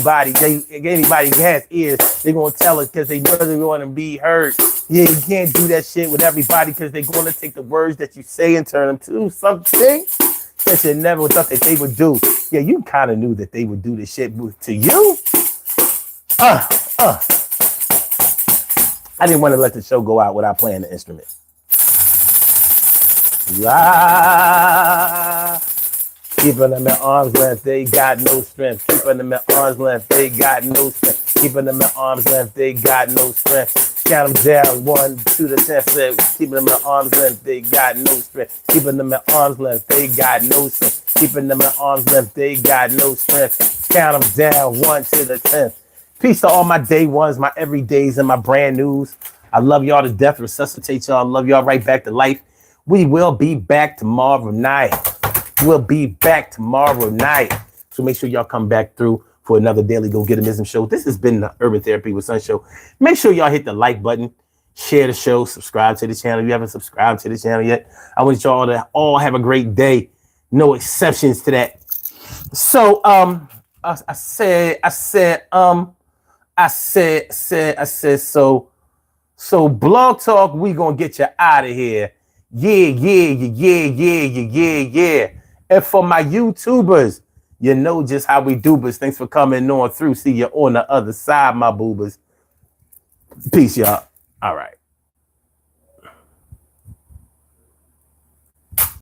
Anybody who has ears, they're going to tell it because they really want to be heard. Yeah, you can't do that shit with everybody because they're going to take the words that you say and turn them to something that you never thought that they would do. Yeah, you kind of knew that they would do this shit to you. I didn't want to let the show go out without playing the instrument. Keeping them at arm's length, they got no strength. Keeping them at arm's length, they got no strength. Keeping them at arm's length, they got no strength. Count them down 1 to the 10. Keeping them at arm's length, they got no strength. Keeping them at arm's length, they got no strength. Keeping them at arm's length, they got no strength. Count them down 1 to the 10. Peace to all my day ones, my everydays, and my brand news. I love y'all to death. Resuscitate y'all. Love y'all right back to life. We will be back tomorrow night. We'll be back tomorrow night. So make sure y'all come back through for another Daily Go Getimism show. This has been the Urban Therapy with Sun show. Make sure y'all hit the like button, share the show, subscribe to the channel. If you haven't subscribed to the channel yet, I want y'all to all have a great day. No exceptions to that. So I said so Blog Talk, we gonna get you out of here. Yeah. And for my YouTubers, you know just how we do, but thanks for coming on through. See you on the other side, my boobers. Peace, y'all. All right.